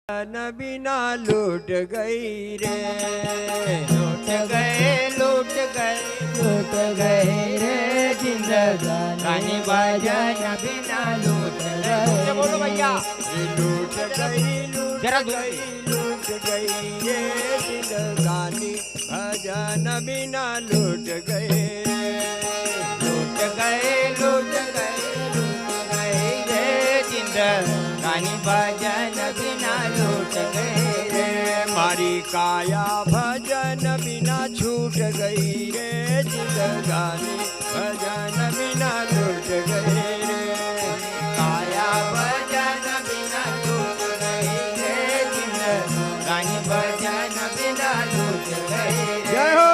न बिना लूट गई रे, लूट गए लूट गए लूट गए रे जिंदगानी भजन बिना लूट गए। बोलो भैया लूट गई जरा लूट गई रे जिंदगानी भजन बिना लूट गए, लूट गए लूट गए लूट गए रे जिंदगानी भजन बिना लूट गए रे। मारी काया भजन बिना छूट गई रे जिंदगानी भजन बिना लूट गए रे, काया भजन बिना लूट गए रे जिंदगानी भजन बिना लूट गए रे। जय हो।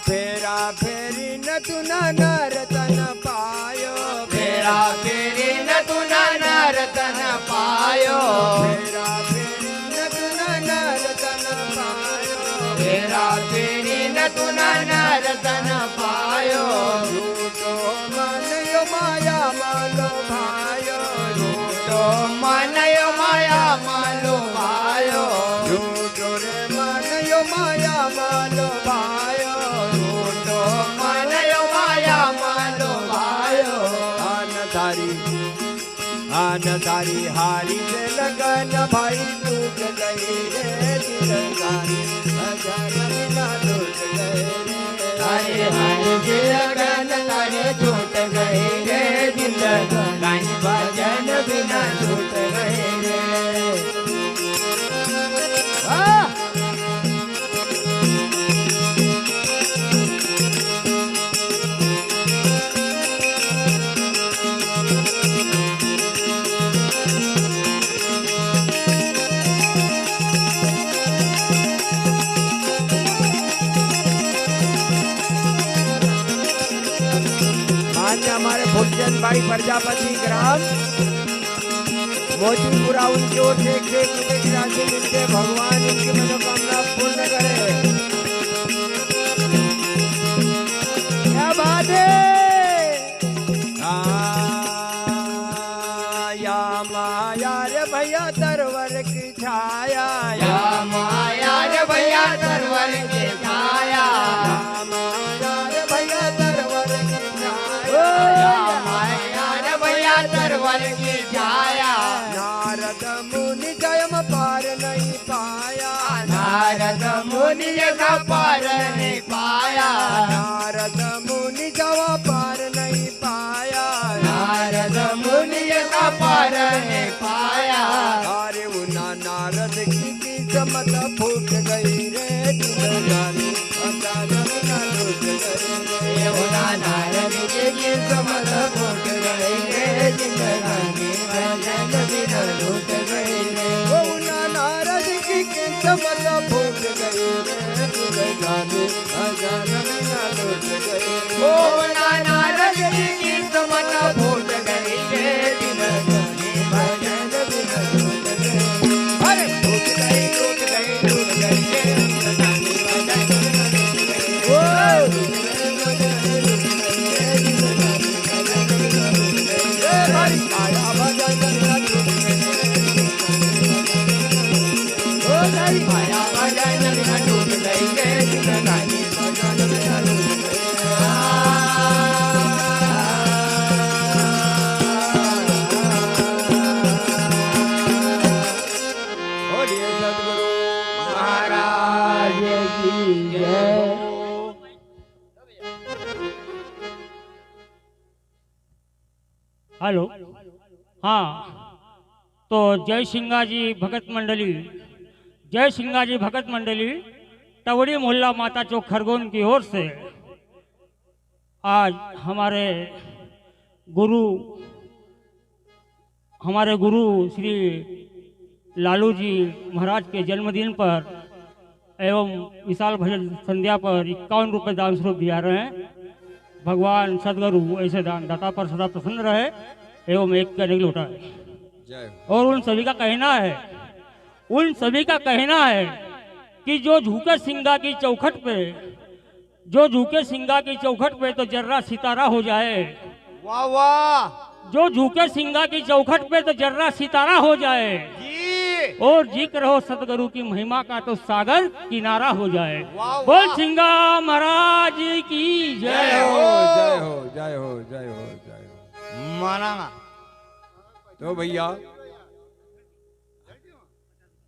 फेरा फेरी न तुना नरतन पायो, फेरा फेरी न तुना नरतन पायो, फेरा फेरी न तुना नरतन पायो, फेरा फेरी न तुना नरतन पायो। झूठो मन यो माया मालो भायो, झूठो मन यो माया मालो भायो, झूठो रे मन यो माया मालो भायो, झूठो मन यो माया मालो भायो। आन तारी हारी से लगन भाई टूट गई रे जिंदगानी भजन बिना लूट गए रे, तारे हारे से लगन तारे छूट गए रे जिंदगानी भजन बिना छूट गए रे। आज हमारे भोजन भाई प्रजापति ग्राम मोतीपुरा उनकी ओर से 1 रुपए की राशि मिलते भगवान उनकी मनोकामना पूर्ण करे। क्या बात है। या माया रे भैया तरवर की छाया, या माया रे भैया तरवर की छाया, या माया रे भैया तरवर की छाया, या माया रे भैया तरवर की छाया। नारद मुनि जयम पार नहीं पाया, नारद मुनि जगह पार नहीं पाया, नारद मुनि जवा पार नहीं पाया, नारद मुनि जगह पार नहीं पाया। अरे उना नारद की किस्मत फूट गई रे जिंदगानी भजन बिना लूट गई रे, यमुना नारद की किस्मत फूट गई रे जिंदगानी भजन बिना लूट गई रे। उना नारद की किस्मत फूट गई रे जिंदगानी भजन बिना लूट गई रे, यमुना नारद की किस्मत फूट गई रे जिंदगानी भजन बिना लूट गई। अरे फूट गई लूट गई लूट गई रे जिंदगानी भजन बिना लूट गई। ओ लूट गई लूट गई लूट गई रे जिंदगानी भजन बिना लूट गई रे। भाई आया भजन बिना लूट गई ओ गई माया भजन बिना टूट गई रे जिंदगानी भजन बिना लूट गई। बोलिए सद्गुरु महाराज की जय। हेलो, हाँ, तो जय सिंगाजी भगत मंडली, जय सिंगाजी भगत मंडली टवड़ी मोहल्ला माता चौक खरगोन की ओर से आज हमारे गुरु हमारे गुरु श्री लालू जी महाराज के जन्मदिन पर एवं विशाल भजन संध्या पर 51 रुपये दान स्वरूप दिया रहे हैं। भगवान सदगुरु ऐसे दान दाता पर सदा प्रसन्न रहे एवं एक करने लौटाए। जय और उन सभी का कहना है कि जो झुके सिंगा की चौखट पे तो जर्रा सितारा हो जाए। वाह वाह जो झुके सिंगा की चौखट पे तो जर्रा सितारा हो जाए जी। और जिक्र हो सतगुरु की महिमा का तो सागर किनारा हो जाए। वाह, बोल वाह। सिंगा महाराज की जय जय हो। हो। जय हो जय हो जय हो जय हो। माना तो भैया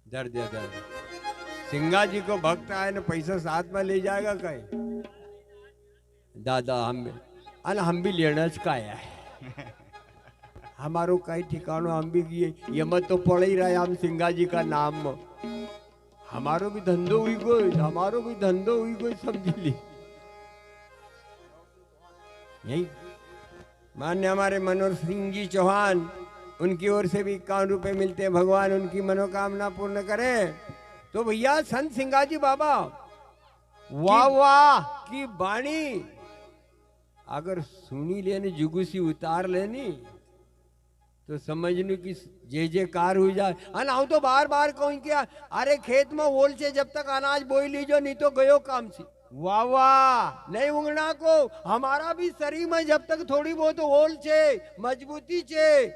दर दिया सिंगा जी को भक्त आए ना पैसा साथ में ले जाएगा कहीं दादा हम भी लेना का है हमारो कई ठिकानों हम भी किए ये मत तो पड़ ही रहा है हम सिंगा जी का नाम हमारो भी धंधो हुई कोई समझ ली यही मान्य हमारे मनोहर सिंह जी चौहान उनकी ओर से भी 51 रुपए मिलते हैं। भगवान उनकी मनोकामना पूर्ण करे। तो भैया संत सिंगाजी बाबा वाह वाह की बाणी अगर सुनी लेनी जुगुसी उतार लेनी तो समझने की जे जयकार हो जाए। अन आऊं तो बार बार कहूं क्या अरे खेत में ओल से जब तक अनाज बोई लीजो नहीं तो गयो काम सी। वाह वाह नहीं उंगना को हमारा भी शरीर में जब तक थोड़ी बहुत ओल छे मजबूती छे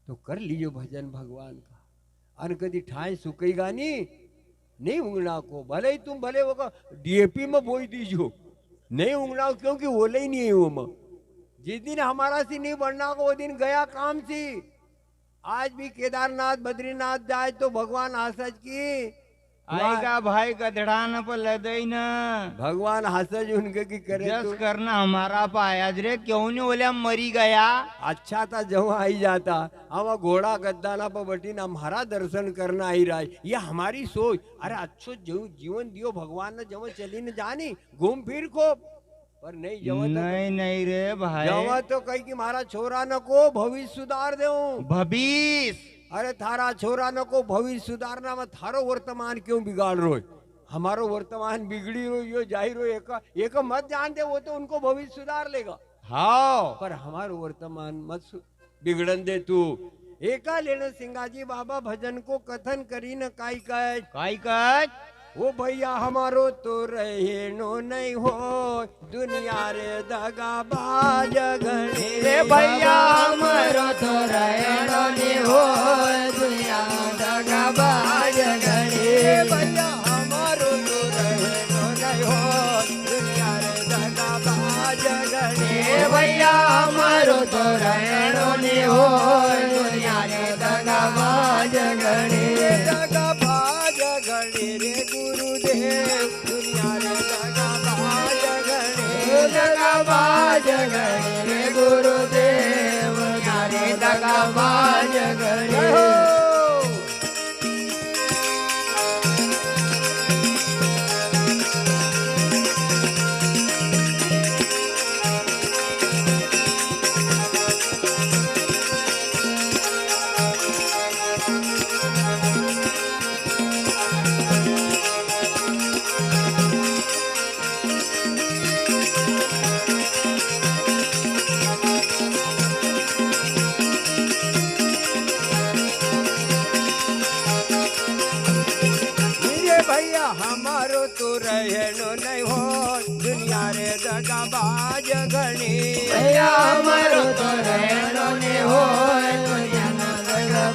तो कर लीजो भजन भगवान का। अन कदी ठाए सुकेगा नहीं उंगना को भले ही तुम भले वो डीएपी में बोई दीजो नहीं उंगना क्योंकि ओले ही नहीं है वो में। जिस दिन हमारा सी नहीं बढ़ना को वो दिन गया काम सी। आज भी केदारनाथ बद्रीनाथ जाए तो भगवान हंसज की आएगा भाई गधड़ान पर लदई न भगवान हंसज उनके की करे जस तो करना हमारा पाया रे क्यों नहीं बोले मरी गया। अच्छा था जब आई जाता हम घोड़ा गद्दाना पर बटी ना हमारा दर्शन करना ही रहा है। ये हमारी सोच। अरे अच्छो जीवन दियो भगवान ने जब चली न जानी घूम फिर को पर नहीं जवा नहीं रे भाई जवा तो कही कि मारा छोरा न को भविष्य सुधार दे भविष्य। अरे थारा छोरा न को भविष्य सुधारना में थारो वर्तमान क्यों बिगाड़ रो हमारो वर्तमान बिगड़ी रो यो जाही रो एक मत जानते वो तो उनको भविष्य सुधार लेगा। हाँ पर हमारो वर्तमान मत बिगड़न दे तू। एका लेने सिंगाजी बाबा भजन को कथन करी न काई काई ओ भैया हमारो तो रहे नो नहीं हो दुनिया रे दगा बाज घने रे भैया हमारो तो रहनो नहीं हो दुनिया दगा बाज घने। भैया हमारो तो रहे नो नहीं हो दुनिया रे दगा बाज घने। भैया हमारो तो रहनो नहीं हो दुनिया रे दगा बाज घने। दगा बाज घने रे गुरुदेव दुनिया रे दगा बाज घने। दगा बाज घने रे गुरुदेव रे दगा बाज घने। हमारो तो रहनो नहीं हो दुनिया रे दगा बाज घनी। भैया हमारो तो रहनो नहीं हो दुनिया रे दगा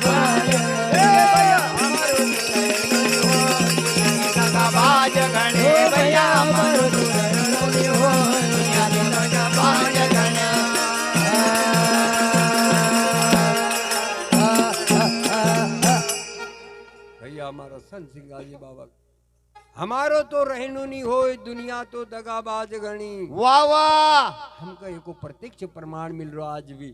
बाज घनी। भैया हमारो तो रहनो नहीं हो दुनिया रे दगा बाज घनी। भैया हमारा संत सिंगाजी बाबा हमारो तो रहनो नहीं हो दुनिया तो दगाबाज गणी। वाह वाह हमको एको प्रत्यक्ष प्रमाण मिल रहा आज भी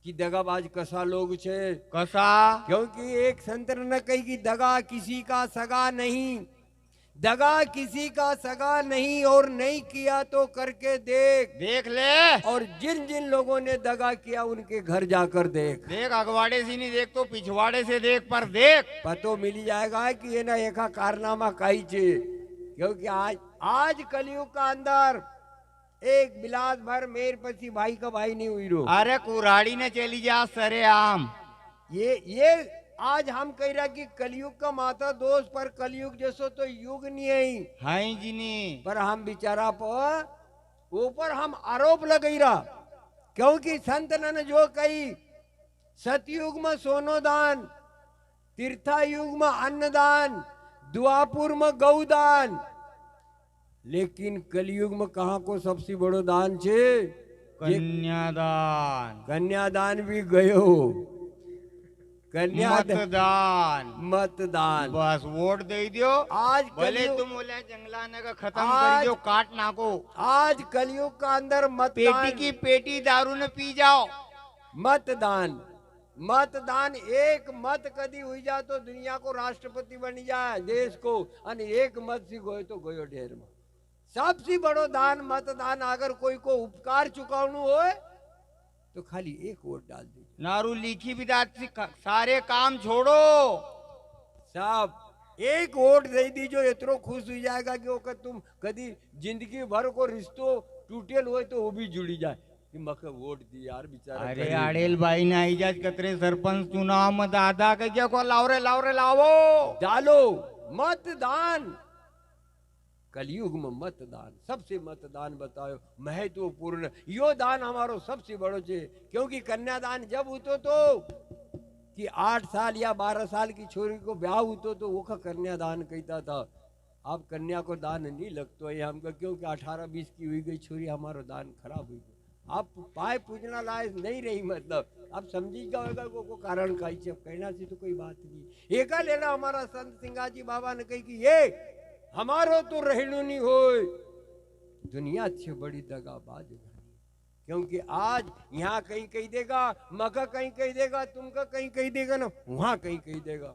कि दगाबाज कसा लोग छे कसा। क्योंकि एक संत ने कही कि दगा किसी का सगा नहीं दगा किसी का सगा नहीं और नहीं किया तो करके देख। देख ले, और जिन जिन लोगों ने दगा किया उनके घर जाकर देख। देख अगवाड़े से नहीं देख तो पिछवाड़े से देख, पर देख पतो मिल जाएगा कि ये ना एका कारनामा काई छे। क्योंकि आज कलयुग का अंदर एक बिलास भर मेर पसी भाई का भाई नहीं हुई रो। अरे कुराड़ी ने चली जा सरे आम। ये आज हम कह रहा कि कलयुग का माता दोस्त, पर कलयुग जैसो तो युग नहीं है। हाई जिनी पर हम बेचारा पर ऊपर हम आरोप लगाई रहा। क्योंकि संत ने जो कही, सतयुग में सोनो दान, तीर्था युग में अन्नदान, द्वापुर में गौदान, लेकिन कलयुग में कहाँ को सबसे बड़ो दान छे? कन्यादान। कन्यादान भी गयो। मतदान बस वोट दे दियो। आज भले तुम बोले जंगला ने का खत्म आज- कर दियो, काट नाको। आज कलयुग का अंदर पेटी मतदान की पेटी दारू ने पी जाओ। मतदान एक मत कदी हुई जा तो दुनिया को राष्ट्रपति बन जाए देश को, और एक मत से गयो तो गयो ढेर में। सबसे बड़ो दान मतदान। अगर कोई को उपकार चुकावनु हो तो खाली एक वोट डाल दीजिए। नारू लिखी विदात सारे काम छोड़ो, सब एक वोट दे दीजिए। इतनो खुश हो जाएगा कि वो तुम कदी जिंदगी भर को रिश्तो टूटेल हो तो वो भी जुड़ी जाए कि मके वोट दी यार बेचारा। अरे आड़ेल भाई ने आईजाज कतरे सरपंच चुनाव में दादा के क्या को लावरे लावो डालो मतदान। कलयुग में मतदान, सबसे मतदान बताओ महत्वपूर्ण। यो दान हमारो सबसे बड़ो छे। क्योंकि कन्यादान जब होतो तो कि 8 साल या 12 साल की छोरी को ब्याह होतो तो वो का कन्यादान कहता था। अब कन्या को दान नहीं लगतो है हमको, क्योंकि 18-20 की हुई गई छोरी हमारो दान खराब हुई। अब पाए पूजना लायक नहीं रही। मतलब अब समझी जाएगा को कारण का कहना से तो कोई बात नहीं। एका लेना हमारा संत सिंगाजी बाबा ने कही कि ये हमारो तो रहनु नहीं हो। दुनिया अच्छी बड़ी दगाबाज है। क्योंकि आज यहाँ कहीं कही देगा, मका कहीं कही देगा, तुमका कहीं कही देगा ना, वहां कहीं कही देगा।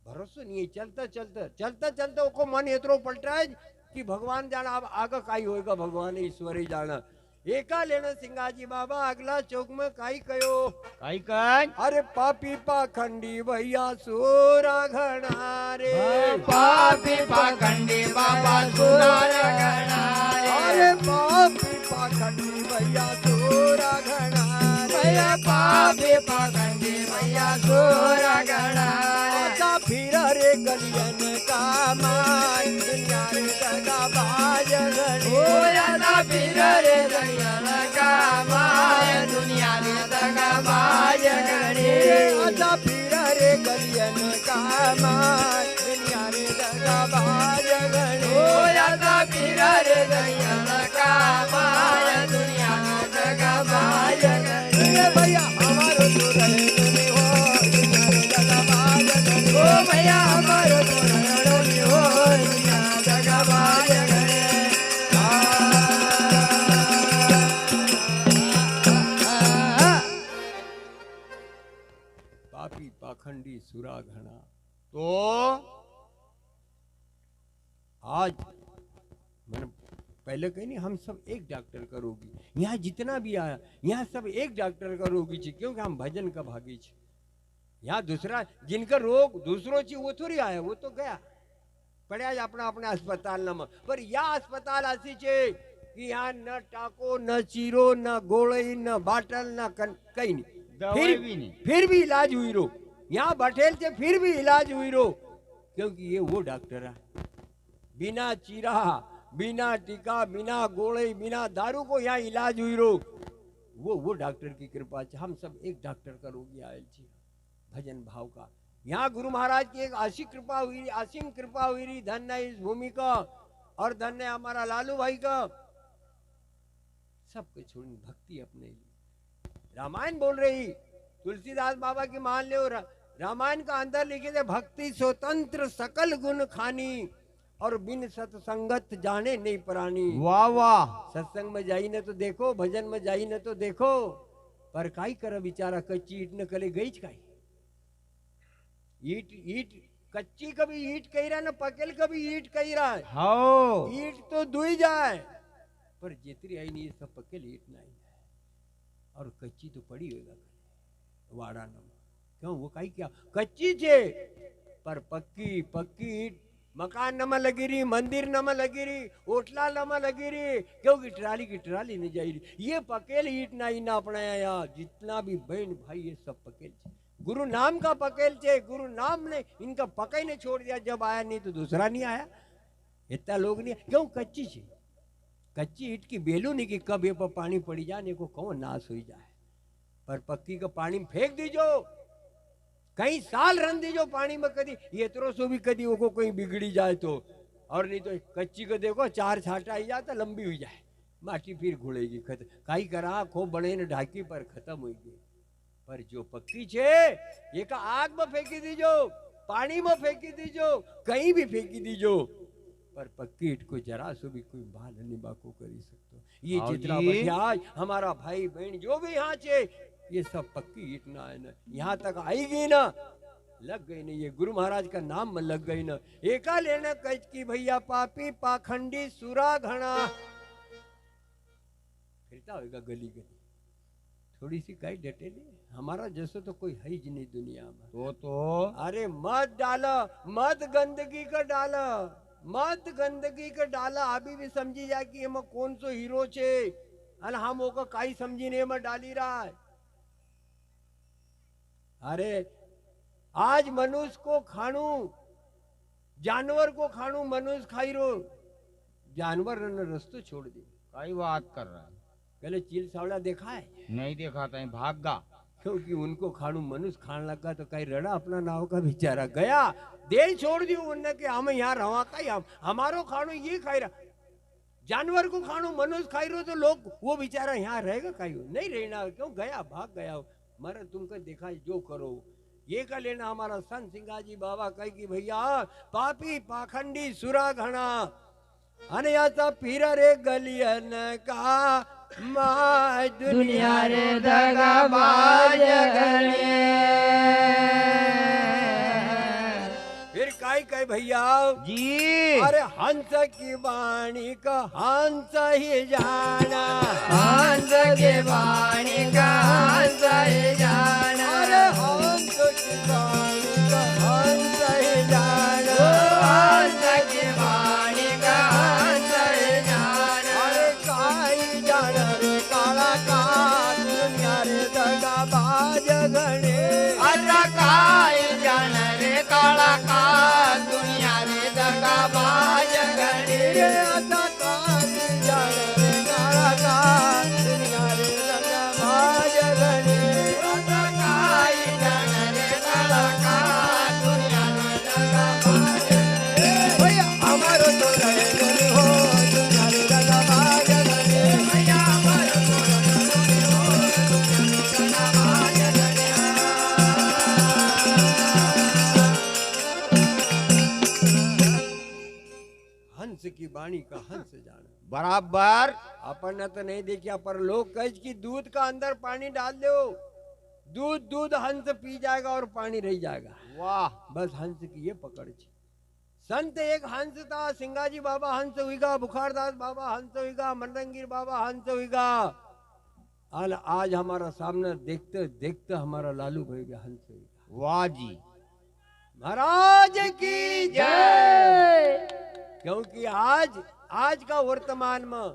भरोसा नहीं है। चलता चलता वो मन इतरो पलटा है कि भगवान जाना। अब आगे काई होएगा भगवान ईश्वर ही जाना। एका लेना सिंगाजी बाबा अगला चौक में काई कयो, काई कर अरे पापी पाखंडी भैया सोरा घना रे। पापी पाखंडी बाबा सुनार घना रे। अरे पापी पाखंडी भैया सोरा घना रे। भैया पापी पाखंडी भैया सोरा घना रे। आजा फिर रे गलियन का मान, दुनिया रे दगा बाज घनी। ओ आजा फिर रे गलियन का मान, दुनिया रे दगा बाज घनी। आजा फिर रे गलियन का मान, दुनिया रे दगा बाज घनी। ओ आजा फिर रे गलियन का मान, दुनिया रे दगा बाज घनी। भैया हमारो तो रहने हो, दुनिया रे दगा बाज घनी। ओ भैया हमारो तो रहने हो, दुनिया दगा बाज घनी। पापी पाखंडी सुरा घना। तो आज मैंने पहले कही नहीं, हम सब एक डॉक्टर का रोगी। यहाँ जितना भी आया यहाँ सब एक डॉक्टर का रोगी छे। क्योंकि हम भजन का भागी छे। यहाँ दूसरा जिनका रोग दूसरों छे वो थोड़ी आया, वो तो गया पड़ा अपना अपने अस्पताल में। पर यह अस्पताल ऐसी छे कि यहाँ न टाको न चीरो न गोली न बाटल न कहीं नहीं। दवाई भी नहीं। फिर भी इलाज हुई रो। यहाँ बैठेल थे फिर भी इलाज हुई रो। क्योंकि ये वो डॉक्टर है बिना चीरा, बिना टीका, बिना गोले, बिना दारू को यहाँ इलाज हुई रो। वो डॉक्टर की कृपा से हम सब एक डॉक्टर का रोगी आयल छी भजन भाव का। यहाँ गुरु महाराज की एक असीम कृपा हुई रही। धन्य इस भूमि का और धन्य हमारा लालू भाई का। सबके छोड़ भक्ति अपने लिए। रामायण बोल रही, तुलसीदास बाबा की मान ले। रामायण का अंदर लिखे थे, भक्ति स्वतंत्र सकल गुण खानी और बिन सत्संगत जाने नहीं प्राणी। वाह वाह। सत्संग में जाई न तो देखो, भजन में जाई न तो देखो, पर काई कर बेचारा कच्ची ईट न कले गई काई। ईट कच्ची कभी ईट कही रहा ना पकेल कभी ईट कही रहा है। हो ईट तो दुई जाए पर जेतरी आई नहीं सब पकेल ईट नहीं है और कच्ची तो पड़ी होगा वाड़ा नमा क्यों वो कहीं क्या कच्ची छे पर पक्की पक्की ईट मकान नमा लगी रही मंदिर नमा लगी रही ओटला नमा लगी रही क्योंकि ट्राली की ट्राली नहीं जाई रही ये पकेल ईट नहीं ना अपनाया यहाँ जितना भी बहन भाई ये सब पकेल छे गुरु नाम का पकेल छे गुरु नाम ने इनका पकई ने छोड़ दिया जब आया नहीं तो दूसरा नहीं आया इतना लोग नहीं क्यों कच्ची छे कच्ची ईट की बेलू नहीं कि कब ये पर पानी पड़ी जाए को कौन नाश हो जाए पर पक्की का पानी में फेंक दीजो कई साल रन दीजो पानी में कदी ये तरो सो भी कदी वो कोई बिगड़ी जाए तो और नहीं तो कच्ची को देखो चार छाटा आई जाता लंबी हुई जाए माटी फिर घुड़ेगी खत्म काई करा खूब बने ने ढाकी पर खत्म हुई गई पर जो पक्की छे ये का आग में फेंकी दीजो पानी में फेंकी दीजो कहीं भी फेंकी दीजो पर पक्की ईट को जरा सो भी कोई बाल नहीं बाको करी सकतो ये हाँ जितना जी। बढ़िया आज हमारा भाई बहन जो भी यहाँ छे ये सब पक्की ईट ना है ना यहाँ तक आई गई ना लग गई ना ये गुरु महाराज का नाम में लग गई ना एका लेना कच की भैया पापी पाखंडी सुरा घना फिरता होगा गली गली थोड़ी सी कई डटे नहीं हमारा जैसे तो कोई है ही नहीं दुनिया में तो अरे मत डाला मत गंदगी का डाला मत गंदगी का डाला अभी भी समझी जाए कि एम कौन सो हीरो छे अन हम ओका काई समझी ने में डाली रहा है अरे आज मनुष्य को खाणू जानवर को खाणू मनुष्य खाई रो जानवर ने रस्तो छोड़ दी कई बात कर रहा है पहले चील सावड़ा देखा है नहीं देखा था भागा क्योंकि उनको खाणू मनुष्य खाने लगा तो कहीं रड़ा अपना नाव का बेचारा गया देर छोड़ दी उनने कि हम यहाँ रवा का हम हमारो खाणू ये खाई रहा जानवर को खाणू मनुष्य खाई रो तो लोग वो बेचारा यहाँ रहेगा कहीं नहीं रहना क्यों गया भाग गया मरे तुमको देखा जो करो ये का लेना हमारा संत सिंगाजी बाबा कही कि भैया पापी पाखंडी सुरा घना अने आता पीर रे गलियन का माय दुनिया रे दगाबाज गले फिर काई कहे भैया जी अरे हंस की वाणी का हंस ही जाना हंस के वाणी का हंस ही जाना अरे हंस की वाणी का हंस ही जाना हंस के वाणी का हंस ही जाना अरे काई जाना रे काला का दुनिया रे दगाबाज गणे अरे काई जाना रे काला का दुनिया रे दगाबाज गणे रे आता काई जाना रे काला का दुनिया रे दगाबाज गणे अरे काई जाना रे काला का दुनिया रे दगाबाज गणे भैया हमारो तो रहे गोरी हो दुनिया रे दगाबाज गणे भैया हमारा दुनिया रे दगाबाज गणे हंस की वाणी का हंस जाना बराबर अपन ने तो नहीं देखा पर लोग कह कि दूध का अंदर पानी डाल दो दूध दूध हंस पी जाएगा और पानी रह जाएगा वाह बस हंस की ये पकड़ छी संत एक हंस था सिंगाजी बाबा हंस हुईगा बुखारदास बाबा हंस हुईगा मनरंगीर बाबा हंस हुईगा आज हमारा सामने देखते देखते हमारा लालू भाई भी हंस हुईगा वाह जी महाराज की जय क्योंकि आज का वर्तमान में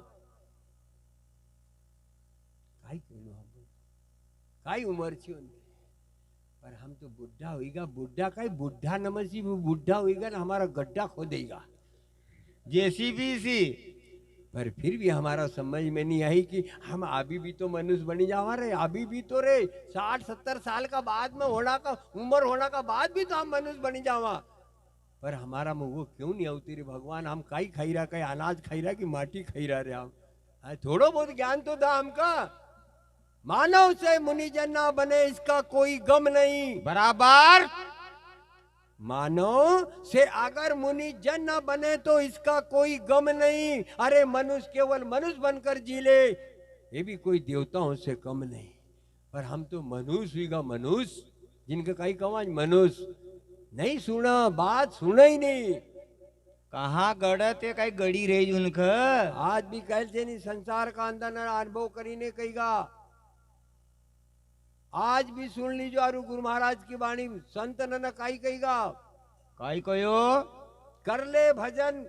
काई उम्र छे उनकी पर हम तो बुढ़ा होएगा बुढ़ा काई बुढ़ा नमसी बुढ़ा होएगा ना हमारा गड्ढा खोदेगा जेसीबी सी पर फिर भी हमारा समझ में नहीं आई कि हम अभी भी तो मनुष्य बनी जावा रे अभी भी तो रे 60-70 साल का बाद में होना का उम्र होना का बाद भी तो हम मनुष्य बनी जावा पर हमारा में वो क्यों नहीं होती रे भगवान हम काई खाई रहा कई अनाज खाई रहा कि माटी खाई रहा रे हम थोड़ो बहुत ज्ञान तो था हमका मानव से मुनिजन ना बने इसका कोई गम नहीं बराबर मानव से अगर मुनिजन न बने तो इसका कोई गम नहीं अरे मनुष्य केवल मनुष्य बनकर जी ले ये भी कोई देवताओं से कम नहीं पर हम तो मनुष्य हुईगा मनुष्य जिनका कहीं कमाज मनुष्य नहीं सुना, बात सुना ही नहीं। कहा गड़ते कई गड़ी रही उनख आज भी कहते नहीं संसार का अंदर अनुभव करीने कहीगा। आज भी सुन लीजिए अरु गुरु महाराज की वाणी, संत न काई कहीगा, काई कयो कर ले भजन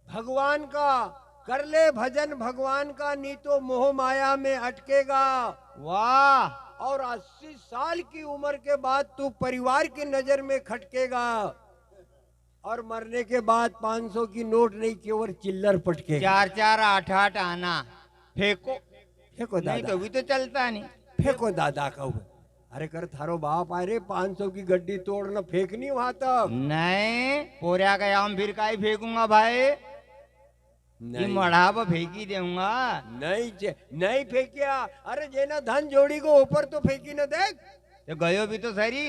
भगवान का, कर ले भजन भगवान का, नहीं तो मोह माया में अटकेगा। वाह और 80 साल की उम्र के बाद तू परिवार की नजर में खटकेगा, और मरने के बाद 500 की नोट नहीं केवल चिल्लर पटकेगा। 4-4 8-8 आना फेंको फेंको नहीं दादा, तो भी तो चलता नहीं। फेंको दादा कहू। अरे कर थारो बाप आए रे 500 की गड्डी तोड़ना फेंकनी वहां तक। नहीं पोरिया का आम फिर काई फेंकूंगा भाई, ये नहीं मढ़ा पर फेंकी दूंगा। नहीं फेंकिया। अरे जेना धन जोड़ी को ऊपर तो फेंकी न देख। तो गयो भी तो सरी।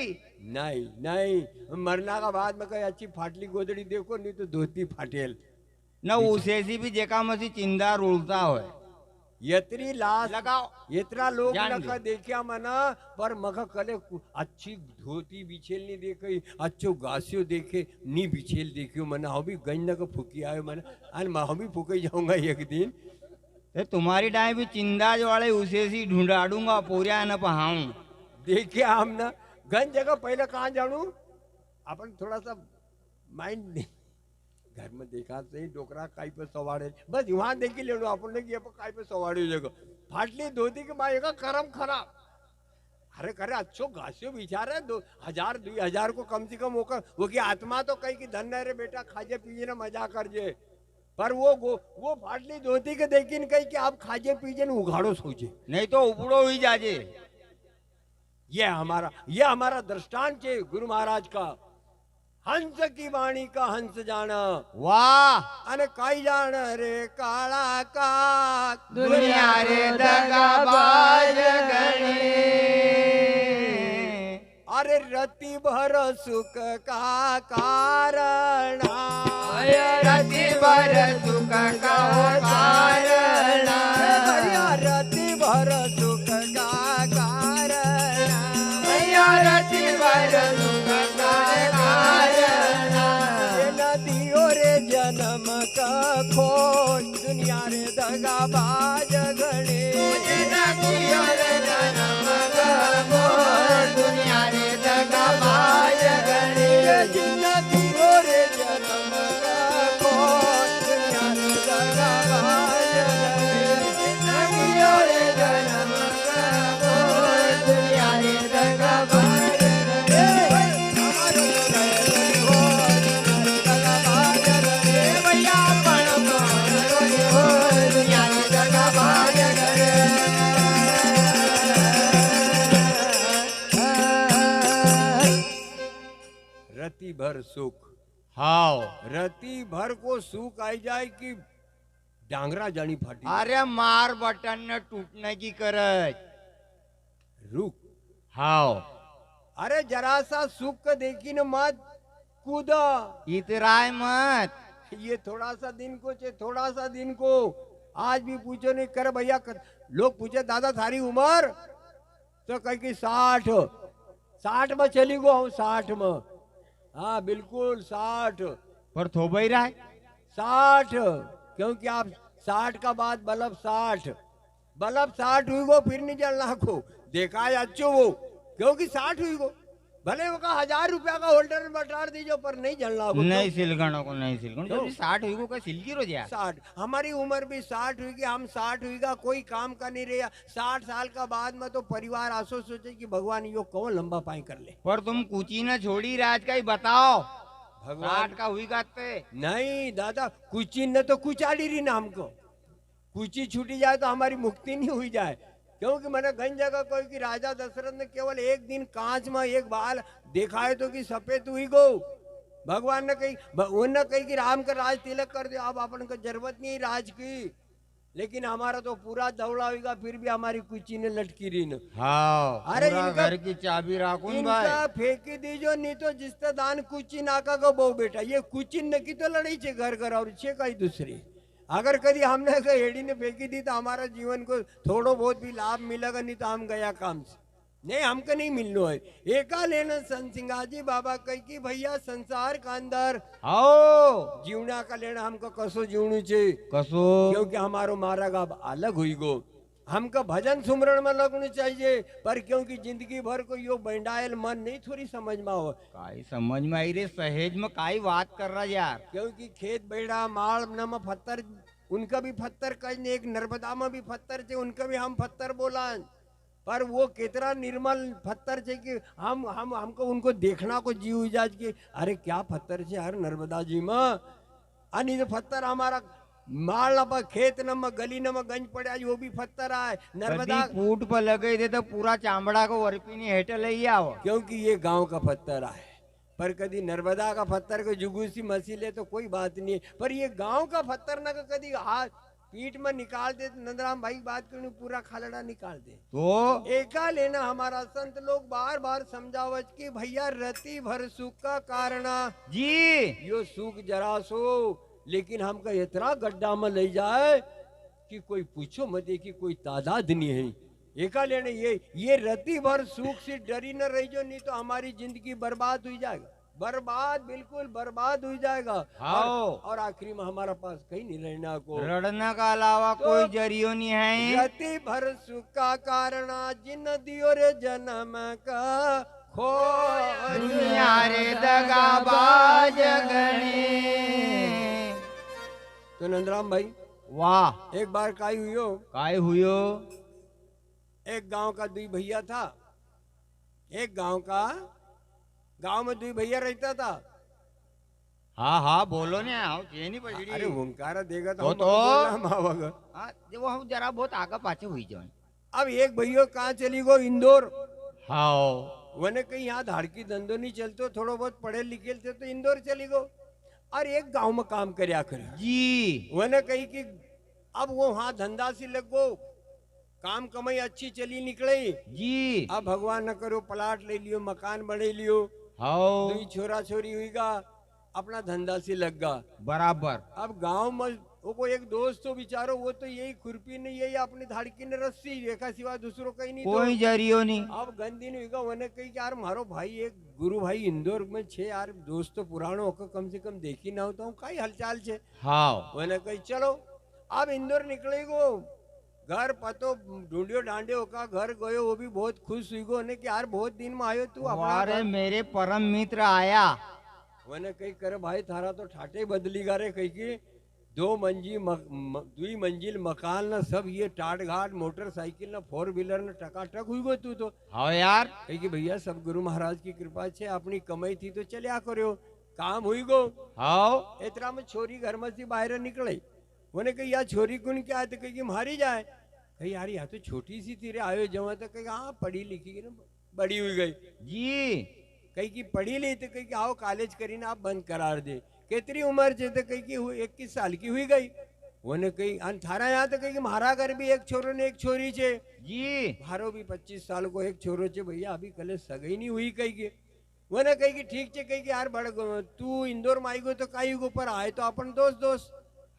नहीं नहीं, मरना का बाद में कहीं अच्छी फाटली गोदड़ी देखो, नहीं तो धोती फाटेल न उसे सी भी जेका मसी चिंदा रोलता हो। यतरी लाश लगाओ इतना लोग जान नका देखिया मना, पर मखा कले अच्छी धोती बिछेल नहीं देखे, अच्छो गासियो देखे नी बिछेल देखियो मना, हम भी गंज का फूकी आयो मना, अन मैं भी फूके जाऊंगा एक दिन। तो तुम्हारी टाइम भी चिंदा वाले उसे सी ढूंढाड़ूंगा पोरिया न पहाऊं। देखिए हम ना गंज जगह पहले कहाँ जानू, अपन थोड़ा सा माइंड घर में देखा सही डोकरा काई पे सवाड़े, बस वहां देखी ले लो अपन ने कि काई पे सवाड़ी जगह फाटली धोती के माँ का करम खराब। अरे करे अच्छो घासियो बिचारे 2000 2000 को कम से कम होकर वो की आत्मा तो कही कि धन रे बेटा खाजे पीजे ना मजा कर जे, पर वो फाटली धोती के देखी कही कि आप खाजे पीजे न उघाड़ो सोचे, नहीं तो उपड़ो ही जाजे। ये हमारा दृष्टांत है गुरु महाराज का। हंस की वाणी का हंस जाना, वाह अने काई जान रे काला का दुनिया रे दगाबाज गणे। अरे रति भर सुख का कारण, रति भर सुख का कारण, रति भर सुख का कारण, रति भर सुख का कारण। नदियों रे जन्म का खोज दुनिया रे दगाबाज गणे। नदियों रे जन्म का खोज दुनिया रे दगाबाज गणे। नदियों रे जन्म का खोज दुनिया रे दगाबाज गणे। नदियों रे जन्म का खोज दुनिया रे दगाबाज गणे। भैया पण हो दुनिया रे दगाबाज गणे। रति भर सुख, हाओ रति भर को सुख आई जाए कि डांगरा जानी फाटी अरे मार बटन न टूटने की करज। रुक। हाओ अरे जरा सा सुख देखी न मत कूदा, इतराय मत। ये थोड़ा सा दिन को चे थोड़ा सा दिन को। आज भी पूछो नहीं कर भैया, लोग पूछे दादा थारी उम्र, तो कह की 60 में चली गो हम 60 में। हाँ बिल्कुल 60 पर थोबई रहा है 60, क्योंकि आप 60 का बाद बल्ब 60 हुई गो, फिर नहीं जलना को देखा है अच्छो वो, क्योंकि 60 हुई गो, भले वो का 1000 रुपया का होल्डर में बटार दीजो पर नहीं जलना को। नहीं सिलगणों को नहीं सिलगण जब 60 हुई को का सिलगी रो जा। 60 हमारी उम्र भी 60 हुई, हम 60 हुई का कोई काम का नहीं रहा। 60 साल का बाद में तो परिवार आसो सोचे कि भगवान यो कौन लंबा पाई कर ले। पर तुम कुची न छोड़ी राज का ही बताओ, भगवान 60 का हुई गाते नहीं दादा, कुची न तो कुचाड़ी रही ना हमको, कुची छूटी जाए तो हमारी मुक्ति नहीं हुई जाए। क्योंकि मैंने गंज जगह कोई कि राजा दशरथ ने केवल एक दिन कांच में एक बाल देखा है तो कि सफेद हुई गो। भगवान ने कही, उन्होंने कही कि राम का राज तिलक कर दिया, अब अपन को जरूरत नहीं राज की, लेकिन हमारा तो पूरा दौड़ा होगा, फिर भी हमारी कुची ने लटकी रही न। हाँ अरे पूरा इनका- घर की चाबी राखूं इनका भाई। फेंकी दीजो, नहीं तो जिससे दान कुची नाका को बहु बेटा, ये कुची न की तो लड़ाई छे घर घर और छे कई दूसरी। अगर कभी हमने हेड़ी ने फेंकी दी तो हमारा जीवन को थोड़ो बहुत भी लाभ मिलेगा, नहीं तो हम गया काम से। नहीं हमको नहीं मिलनो है। एका लेना संत सिंगाजी बाबा कही कि भैया संसार का अंदर हाओ जीवना का लेना हमको कसो जीवनु छे, कसो क्योंकि हमारो मार्ग अब अलग हुई गो। हमको भजन सुमरण में लगना चाहिए, पर क्योंकि जिंदगी भर को यो बैंडायल मन नहीं थोड़ी समझ में हो, काई समझ में आई रे सहेज में काई बात कर रहा यार। क्योंकि खेत बैड़ा माल न पत्थर, उनका भी पत्थर कहीं एक नर्मदा में भी पत्थर थे, उनका भी हम पत्थर बोला, पर वो कितना निर्मल पत्थर थे कि हमको उनको देखना को जीव इजाज के अरे क्या पत्थर छे यार नर्मदा जी में। अनि जो पत्थर हमारा माल न खेत न गली न गंज पड़ा वो भी पत्थर आए नर्मदा, कदी फूट पर लगे थे तो पूरा चामड़ा को वरपीनी हेठ ले आओ। क्योंकि ये गांव का पत्थर आए। पर कदी नर्मदा का पत्थर को जुगूसी मसीले तो कोई बात नहीं है, पर ये गांव का पत्थर न कदी हाथ पीठ में निकाल दे तो नंदराम भाई बात करने पूरा खालड़ा निकाल दे। तो एका लेना हमारा संत लोग बार बार समझावत कि भैया रति भर सुख का कारण जी यो सुख जरा सो, लेकिन हमका इतना गड्ढा में ले जाए कि कोई पूछो मत कि कोई तादाद नहीं है। एका लेने ये रति भर सुख से डरी न रही जो, नहीं तो हमारी जिंदगी बर्बाद हो जाएगा, बर्बाद बिल्कुल बर्बाद हो जाएगा। और आखिरी में हमारा पास कहीं नहीं रहना को, रड़ना का अलावा तो कोई जरियो नहीं है। रति भर सुख का कारण जिन दियो रे जन्म का खो दुनिया रे दगाबाज गणे। तो नंदराम भाई वाह एक बार काई हुई, काय हुयो। एक गांव का दुई भैया था, एक गांव में दुई भैया रहता था। हाँ हाँ बोलो ने आओ जेनी पड़ी। अरे ओंकारा देगा तो वो हम जरा बहुत आगे पाछे हुई जाए। अब एक भैया कहाँ चली गो इंदौर, हाँ वने कहीं यहाँ धाड़की धंधो नहीं चलतो, थोड़ो बहुत पढ़े लिखे थे तो इंदौर चली गो। और एक गांव में काम करया करे जी, वने कही कि अब वो वहाँ धंधा से लग गो, काम कमाई अच्छी चली निकले जी। अब भगवान न करो प्लाट ले लियो, मकान बने लियो, हाँ दुई छोरा छोरी हुईगा, अपना धंधा से लग गा बराबर। अब गांव में वो को एक दोस्त तो बिचारो वो तो यही खुरपी ने यही अपनी धाड़की ने रस्सी देखा सिवा दूसरों कहीं नहीं, कोई जरियो नहीं। अब गंदी नहीं हुईगा। उन्हें कही यार मारो भाई एक गुरु भाई इंदौर में छे यार दोस्त तो पुरानो होकर कम से कम देखी ना होता हूँ कई हलचाल छे। हाँ उन्हें कही चलो अब इंदौर निकले गो, घर पतो ढूंढियो डांडे होका घर गयो, वो भी बहुत खुश हुई गो कि यार बहुत दिन में आयो तू अरे मेरे परम मित्र आया। मैंने कही करे भाई थारा तो ठाटे बदली गा रे, कही की दुई मंजिल मकान न सब ये टाट घाट मोटरसाइकिल न फोर व्हीलर न टकाटक हुई गो तू तो। हाँ यार कही कि भैया सब गुरु महाराज की कृपा छे, अपनी कमाई थी तो चलिया करो, काम हुई गो। हाँ इतना में छोरी घर में से बाहर निकले, उन्हें कही यार छोरी कुन क्या तो कही मारी जाए, कही यार यहाँ तो छोटी सी थी रे आयो जमा तो कही हाँ पढ़ी लिखी ना बड़ी हुई गई जी। कही की पढ़ी ली तो कही आओ कॉलेज करी ना आप बंद करार दे, कितनी उम्र से तो कही की 21 साल की हुई गई। उन्हें कही थारा यहाँ तो कही मारा घर भी एक छोरो ने एक छोरी छे जी, भारो भी 25 साल को एक छोरो छे भैया अभी कल सगाई नहीं हुई कही की। उन्हें कही की ठीक छे, कही की यार बड़ तू इंदौर में आई गो तो कई गो पर आए तो अपन दोस्त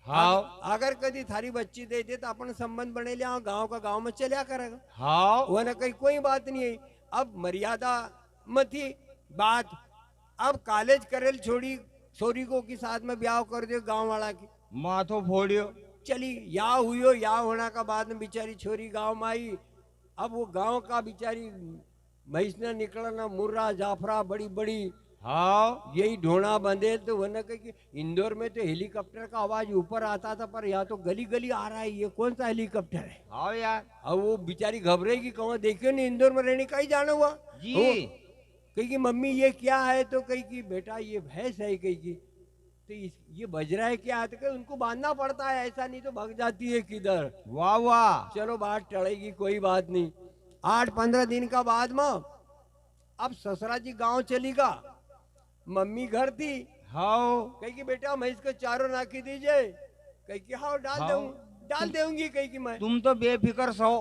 हाँ अगर कभी थारी बच्ची दे दे तो अपन संबंध बने लिया गांव का गांव में चलिया करेगा। हाँ वो ना कहीं कोई बात नहीं है, अब मर्यादा मथी बात, अब कॉलेज करेल छोड़ी छोरी को के साथ में ब्याह कर दियो गांव वाला की, माथो फोड़ियो चली या हुई या होना का बाद में बेचारी छोरी गांव में आई। अब वो गांव का बेचारी महिषना निकलना मुर्रा जाफरा बड़ी बड़ी हाँ यही ढोना बंधे तो वो न कि इंदौर में तो हेलीकॉप्टर का आवाज ऊपर आता था, पर यहाँ तो गली गली आ रहा है, ये कौन सा हेलीकॉप्टर है। हाँ यार अब वो बेचारी घबरेगी कहाँ, देखियो नहीं इंदौर में रहने का ही जाना हुआ जी। कही की मम्मी ये क्या है, तो कही की बेटा ये भैंस है, कही की तो ये बज रहा है क्या, तो कही उनको बांधना पड़ता है, ऐसा नहीं तो भाग जाती है किधर। वाह वाह, चलो बात टलेगी कोई बात नहीं। 8-15 दिन का बाद में अब ससुरा जी गाँव चलेगा, मम्मी घर थी। हाँ कही की बेटा मैं इसको चारों नाखी दीजिए, कही की हाँ डाल दूंगी कही की मैं। तुम तो बेफिक्र सो।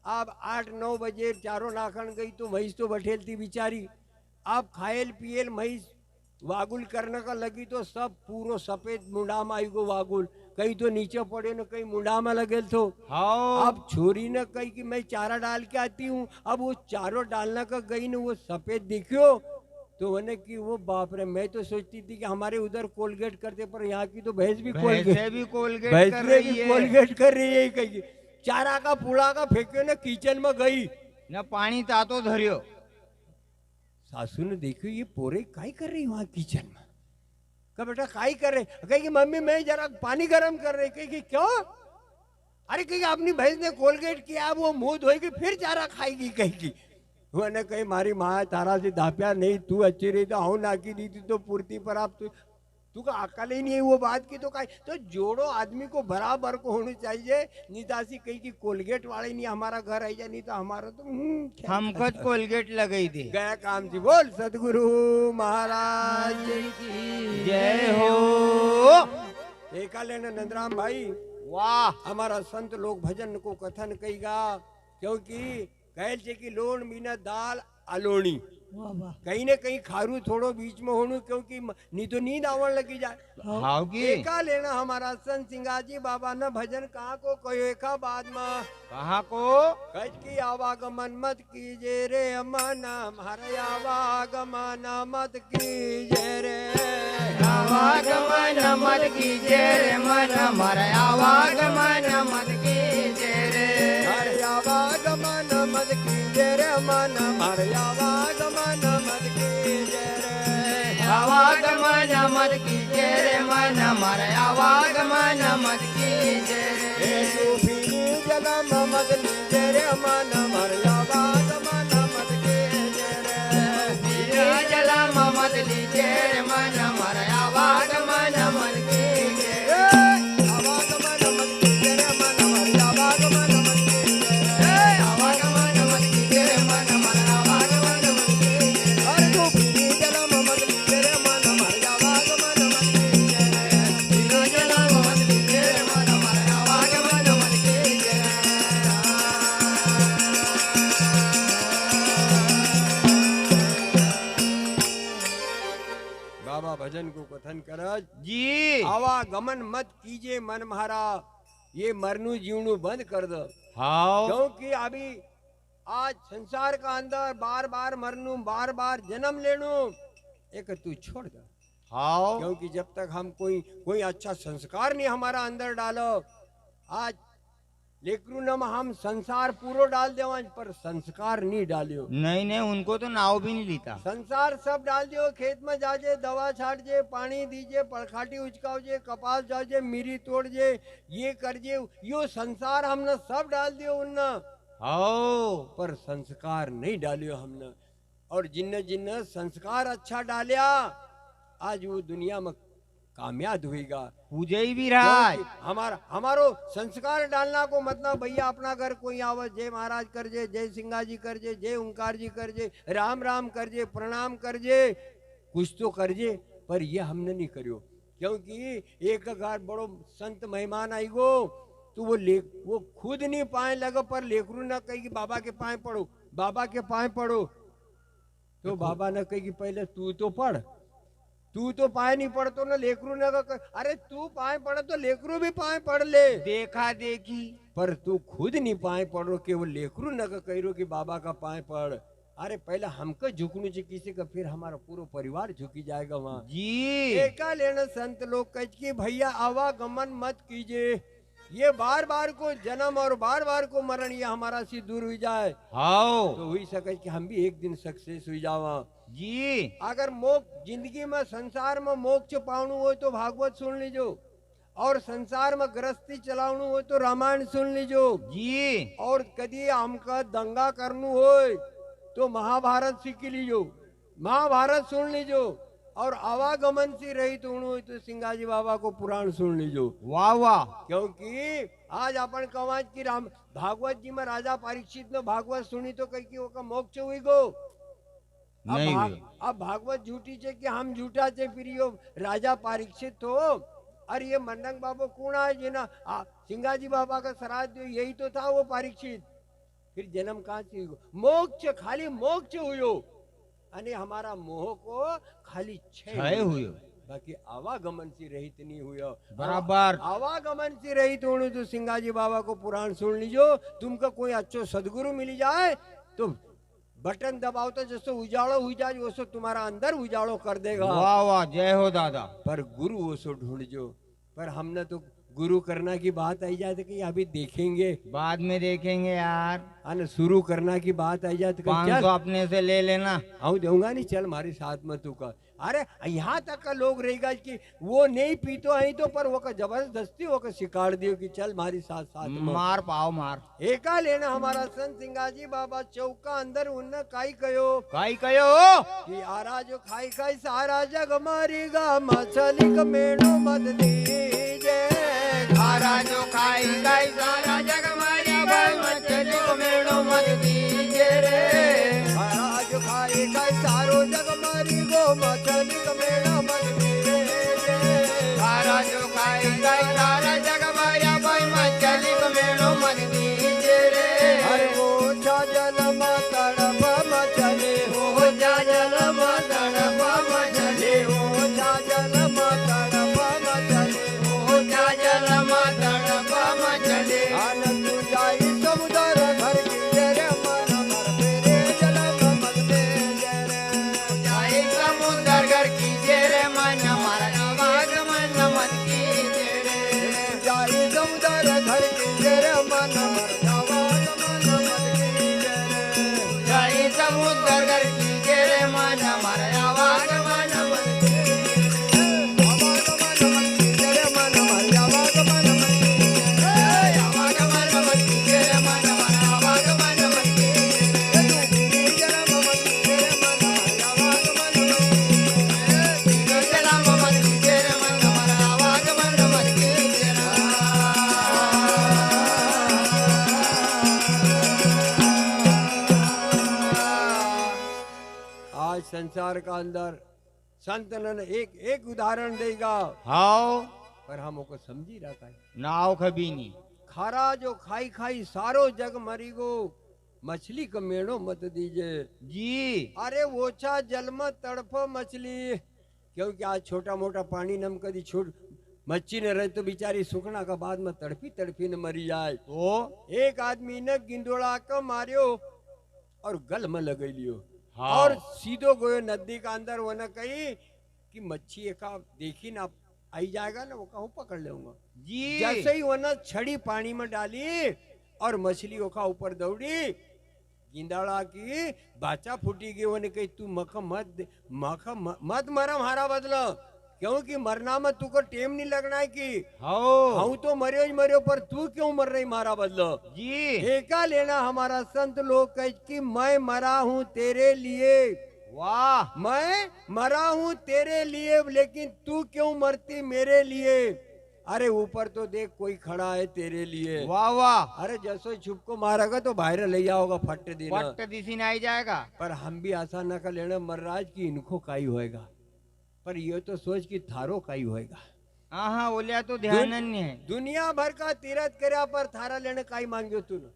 अब 8-9 बजे चारों नाखन गई तो भैंस तो बैठेल थी बिचारी। अब खाएल पियल भैंस वागुल करने का लगी तो सब पूरो सफेद मुंडा में आई गो वागुल। कहीं तो नीचे पड़े न कहीं मुंडा में लगे तो हाँ अब छोरी ने कही कि मैं चारा डाल के आती हूँ। अब वो चारों डालने का गई न वो सफेद दिखियो तो मैंने कि वो बाप रे, मैं तो सोचती थी कि हमारे उधर कोलगेट करते पर यहाँ की तो भैंस भी कोलगेट भैंसे भी कोलगेट भैंस कर ने रही भी है कोलगेट कर रही है कहीं। चारा का पुड़ा का फेंक्यो न किचन में गई। न पानी तातो धरियो। सासू ने देखियो ये पोरे काई कर रही वहां किचन में। कहा बेटा काई कर रहे? कहे कि मम्मी मैं जरा पानी गर्म कर रही। कहे कि क्यों? अरे कहीं अपनी भैंस ने कोलगेट किया वो मुंह धोएगी फिर चारा खाएगी कहेगी। मैंने कही मारी माँ तारा से दाप्या नहीं, तू अच्छी रही तो हूं नाकी दी थी तो पूर्ति पर आप तू का अकल ही नहीं है वो बात की तो का तो जोड़ो आदमी को बराबर को होनी चाहिए। नीतासी कही कि कोलगेट वाले नहीं हमारा घर आई जा, नहीं तो हमारा तो हमको कोलगेट लगाई दे। गया काम थी। बोल सदगुरु महाराज की जय हो। एका लेना नंदराम भाई वाह हमारा संत लोग भजन को कथन कहीगा, क्योंकि कहल छे कि लोण मीना दाल अलोणी कहीं न कहीं खारू थोड़ो बीच में होनु, क्योंकि नहीं तो नींद आवन लगी जाए। हाउ की एका लेना हमारा संत सिंगाजी बाबा न भजन कहाँ को कहो एका बाद में कहाँ को कच की आवागमन मत कीजे रे मन हमारे आवागमन मत कीजे रे आवागमन मत कीजिए रे मन हमारा आवागमन मत कीजिए रे हरे आवागमन मत कीजे रे मन हमारे आवागमन मत कीजे रे आवागमन मत कीजिए रे मन हमारा आवागमन मत कीजिए रे सूफी जलम मत लीजे रे मन हमारे आवागमन मत कीजे रे जलम मत लीजिए रे मन हमारा आवागमन मत कीजिए रे आवागमन मत कीजे रे मन हमारे आवागमन मत कीजे रे आवागमन मत कीजिए रे मन हमारा आवागमन मत कीजिए हरे सूफी जलम मत लीजे रे मन हमारे आवागमन मत कीजे रे जलम मत लीजिए रे मन हमारा आवागमन मत कीजिए बाबा भजन को कथन करज जी आवागमन मत कीजिए मन महारा, ये मरनू जीवनू बंद कर दो। हाउ क्योंकि अभी आज संसार का अंदर बार बार मरनू बार बार जन्म लेनू एक तू छोड़ दो। हाउ क्योंकि जब तक हम कोई अच्छा संस्कार नहीं हमारा अंदर डालो, आज लेकरू नम हम संसार पूरो डाल देवा पर संस्कार नहीं डालियो। नहीं नहीं उनको तो नाव भी नहीं लेता। संसार सब डाल दियो, खेत में जाजे दवा छाटजे पानी दीजे पड़खाटी उचकावजे कपास जाजे मिरी तोड़जे ये करजे यो संसार हमने सब डाल दियो उनने, हाउ पर संस्कार नहीं डालियो हमने। और जिन्ने जिन्ने संस्कार अच्छा डालिया आज वो दुनिया में कामयाब हुईगा। पूजे ही भी रहा क्योंकि हमारो संस्कार डालना को मतलब भैया अपना घर कोई आवत जय महाराज कर जे, जय सिंगा जी कर जे, जय ओंकार जी कर जे, राम राम कर जे, प्रणाम कर जे, कुछ तो कर जे, पर ये हमने नहीं करियो। क्योंकि एक घर बड़ो संत मेहमान आई गो तो वो खुद नहीं पाए लगे पर लेकरू न कही कि बाबा के पाए पढ़ो, बाबा के पाए पढ़ो, तो बाबा ने कही कि पहले तू तो पढ़, तू तो पाए नहीं पढ़तो ना लेकरू ने अरे तू पाए पढ़ तो लेकरू भी पाए पढ़ ले। देखा देखी पर तू खुद नहीं पाए पढ़ो कि वो लेकरू न कहो कि बाबा का पाए पढ़। अरे पहले हमको झुकनू चाहिए किसी का, फिर हमारा पूरा परिवार झुकी जाएगा वहाँ जी। एका लेना संत लोग कह कि भैया आवागमन मत कीजिए, ये बार बार को जन्म और बार बार को मरण ये हमारा से दूर हुई जाए हाउ तो हुई सके कि हम भी एक दिन सक्सेस हुई जावा जी। अगर मोक्ष जिंदगी में संसार में मोक्ष पावनु हो तो भागवत सुन लीजो, और संसार में गृहस्थी चलावनु हो तो रामायण सुन लीजो जी। और कदी हमका दंगा करनु हो तो महाभारत सीख लीजो, महाभारत सुन लीजो, और आवागमन से रही तो सिंगाजी बाबा को पुराण सुन लीजो। वाह वाह। क्योंकि आज अपन कवाज की राम भागवत जी में राजा परीक्षित ने भागवत सुनी तो कही कि वो मोक्ष हुई गो। नहीं अब भागवत झूठी छे कि हम झूठा छे, फिर यो राजा परीक्षित तो अरे ये मंडंग बाबा कौन है जिना सिंगाजी बाबा का श्राद्ध यही तो था वो परीक्षित, फिर जन्म कहाँ से मोक्ष, खाली मोक्ष हुयो अने हमारा मोह को खाली क्षय हुयो। बाकी आवागमन से रहित नहीं हुआ। बराबर। आवागमन से रहित होने तो सिंगाजी बाबा को पुराण सुन लीजो। तुमको कोई अच्छो सदगुरु मिल जाए तो बटन दबाओ तो जैसे उजाड़ो हुई जाए वैसे तुम्हारा अंदर उजाड़ो कर देगा। वाह वाह, जय हो दादा। पर गुरु वैसे ढूंढजो। पर हमने तो गुरु करना की बात आई जाए तो कि अभी देखेंगे, बाद में देखेंगे यार। अन शुरू करना की बात आई जाए तो 500 अपने से ले लेना। हाँ दूंगा नहीं, चल हमारे साथ में तू का। अरे यहाँ तक का लोग रहेगा कि वो नहीं पीतो है तो पर वो का जबरदस्ती वो का सिखाड़ दियो कि चल हमारे साथ साथ में। मार पाओ मार। एका लेना हमारा संत सिंगाजी बाबा चौका अंदर उनने काई कयो काई कयो कि आरा जो खाई खाई सारा जग मारेगा मछली का मेणो मत दीजे। खारा जो खाई खाई सारा जग मारिया भाई मछली को मेड़ो मत दीजे रे। आरा जो खाई खाई सारो जग मारेगो मछली का मेणो मत दीजे। खारा जो खाई खाई सारा जग मारिया भाई मछली को मेड़ो मत दीजे रे। अरे वो जल तड़प मछली हो जा जल तड़प मछली वो जल तड़प मछली हो जा जल तड़प मछली। आनंद जाई समुद्र घर की जरे मन मर मेरे जल मत दे जरे। जाए समुद्र घर कीजे रे मन हमारा आवागमन मत कीजे रे। जाई समुद्र घर की जरे मन मर आवागमन मत कीजे रे। जाए समुद्र घर कीजे रे मन हमारा आवागमन मत कीजे रे। आवागमन मत कीजे रे मन मर आवागमन मत कीजे रे। आवागमन मत कीजे रे मन हमारा आवागमन मत कीजे रे। जन्म मत कीजे रे मन मर आवागमन मत कीजे रे। जन्म मत कीजे रे मन हमारा आवागमन मत कीजे रे। आज संसार का अंदर संत ने एक एक उदाहरण देगा हाओ पर हम ओको समझी रखा है। नाव कभी नहीं। खारा जो खाई खाई सारो जग मरी गो मछली का मेणो मत दीजे। जी अरे ओछा जल में तड़फो मछली, क्योंकि आज छोटा मोटा पानी नम कदी छोट मच्छी न रहे तो बेचारी सुखना का बाद में तड़पी तड़पी न मरी जाए। तो एक आदमी ने गिंदोड़ा को मारियो और गल में लगे लियो। हाँ। और सीधो गयो नदी का अंदर। वो न कही कि मच्छी एक देखी ना आई जाएगा ना वो कहूँ पकड़ लेऊंगा। जी जैसे ही वो न छड़ी पानी में डाली और मछली ओखा ऊपर दौड़ी, गिंदाड़ा की बाचा फूटी गई। वो ने कही तू मत मरम हारा बदलो, क्योंकि मरना में तू को टेम नहीं लगना है कि हाओ हूँ तो मरियो ही मरियो पर तू क्यों मर रही मारा बदलो। जी एका लेना हमारा संत लोग कह कि मैं मरा हूँ तेरे लिए, वाह मैं मरा हूँ तेरे लिए, लेकिन तू क्यों मरती मेरे लिए। अरे ऊपर तो देख कोई खड़ा है तेरे लिए। वाह वाह। अरे जैसे छुप को मारेगा तो बाहर ले जाओगा फट देना। पट्ट दिसी नहीं जाएगा। पर हम भी आशा न कर लेना मरराज की इनको काई होएगा, पर ये तो सोच कि थारो काई होएगा। हाँ बोलिया तो ध्यान नहीं है। दुनिया भर का तीरथ करया पर थारा लेने काई मांगियो तू न।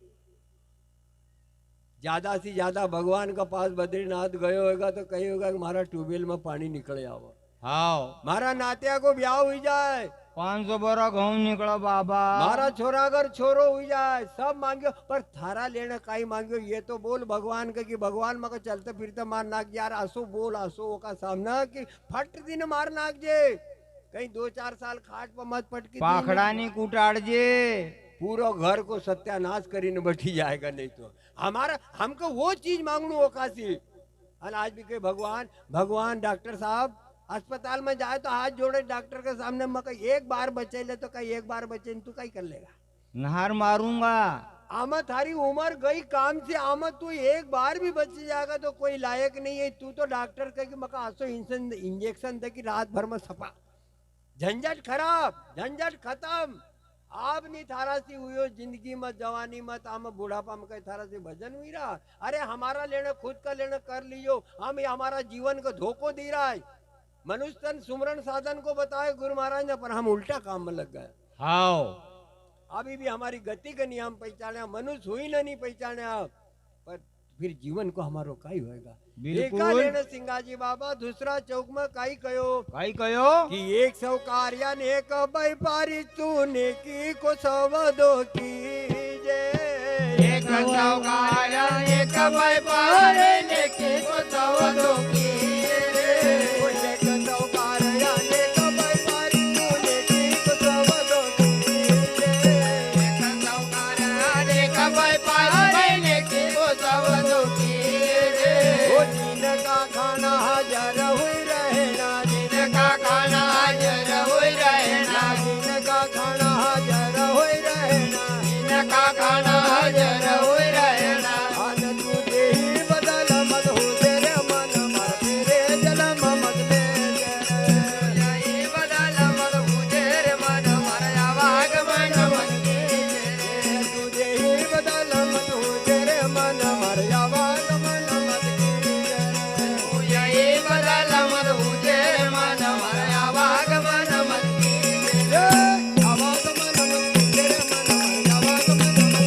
ज्यादा से ज्यादा भगवान का पास बद्रीनाथ गयो होगा तो कही होगा कि हमारा ट्यूबवेल में पानी निकल आओ, हाँ मारा नातिया को ब्याह हुई जाए, 500 बोरा गेहूं निकलो बाबा। मारा छोरा अगर छोरो हुई जाए, सब मांगियो पर थारा लेने काई मांगियो ये तो बोल भगवान का कि भगवान मगर चलते फिरते मार नाक यार आसो बोल आसो का सामना कि फट दिन मार नाक जे कहीं 2-4 साल खाट पर मत पटकी पाखड़ा नहीं कुटाड़ जे। पूरा घर को सत्यानाश करी न बैठी जाएगा। नहीं तो हमारा हमको वो चीज मांगनू ओकासी। आज भी कहे भगवान भगवान डॉक्टर साहब अस्पताल में जाए तो हाथ जोड़े डॉक्टर के सामने मैं कही एक बार बचे ले तो कहीं एक बार बचे तू कहीं कर लेगा। नहर मारूंगा। आमा थारी उम्र गई काम से, आमा तू एक बार भी बच जाएगा तो कोई लायक नहीं है। तू तो डॉक्टर कहे कि मका आसो इंजेक्शन दे कि रात भर में सपा झंझट खराब झंझट खत्म। आप नहीं थारा सी हुई जिंदगी में जवानी में आम बुढ़ापा में कहीं थारा से भजन हुई रहा। अरे हमारा लेना खुद का लेना कर लियो, हम ये हमारा जीवन को धोखो दे रहा है। मनुष्य तन सुमरण साधन को बताए गुरु महाराज ने, पर हम उल्टा काम में लग गए। हाँ अभी भी हमारी गति का नियम पहचाने, मनुष्य हुई ना नहीं पहचाने आप, पर फिर जीवन को हमारो काई होएगा। बिल्कुल। एका लेने सिंगाजी बाबा दूसरा चौक में काई कयो काई कयो कि एक सौकार्या ने एक व्यापारी तूने की को सवदो की जे एक सौकार एक व्यापारी ने की को सवदो की ओ एक सौकार्या ने एक व्यापारी तूने की को सवदो की जे एक सौकार एक व्यापारी ने की को सवदो की ओ जिनका खाना हाजर हुई रहना जिनका खाना हाजर हुई रहना जिनका खाना हाजर हुई रहना जिनका खाना हाजर हुई रहना आनंद तुझे ही बदल मत हो तेरे मन मर तेरे जन्म मत दे यही बदल मत मुझे रे मन मरया वागमन मन की तुझे ही बदल मत हो तेरे मन मर जावाग मन मत की यही बदल मत मुझे रे मन मरया वागमन मन की आवाग मन मत तेरे मन मर जावाग मन मत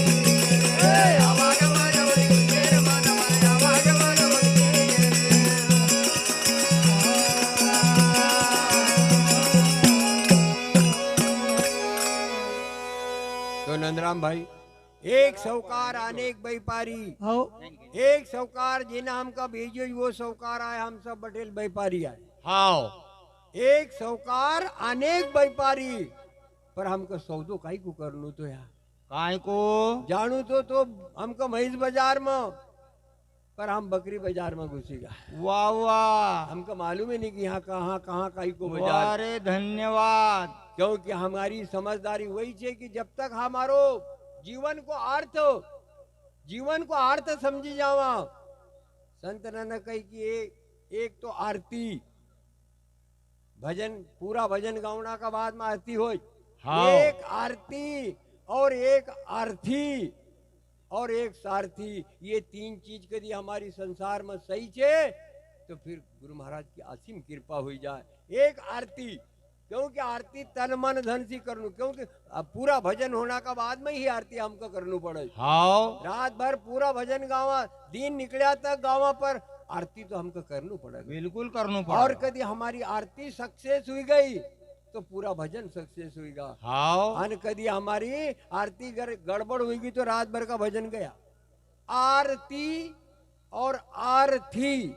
वागमन मुझे रे मन मरया वागमन मन तो नंदराम भाई एक सौकार अनेक व्यापारी हो एक सौकार जिन्हें हमका भेजो वो सौकार आए हम सब बटेल व्यापारी आए हाओ एक सौकार अनेक व्यापारी पर हमको सौदो काई को करनु तो यार काय को जानू तो हमको महेश बाजार में पर हम बकरी बाजार में घुसेगा वाह वाह हमको मालूम ही नहीं कि यहाँ कहाँ कहाँ काई को वाह बाजार रे धन्यवाद क्योंकि हमारी समझदारी वही है कि जब तक हमारो जीवन को अर्थ समझी जावा संत ने कही कि एक तो आरती भजन पूरा भजन गावना का बाद में आरती हो हाँ। एक आरती और एक आरती और एक सारथी ये तीन चीज यदि हमारी संसार में सही छे तो फिर गुरु महाराज की असीम कृपा हुई जाए। एक आरती क्योंकि आरती तन मन धन से करनू क्योंकि अब पूरा भजन होना का बाद में ही आरती हमको करनू पड़े। हाओ रात भर पूरा भजन गावा दिन निकलिया तक गावा पर आरती तो हमको करनू पड़ेगा। बिल्कुल करनो और पड़ा कभी हमारी आरती सक्सेस हुई गई तो पूरा भजन सक्सेस हुईगा। हाओ और कभी हमारी आरती गड़बड़ हुई तो रात भर का भजन गया। आरती और आरती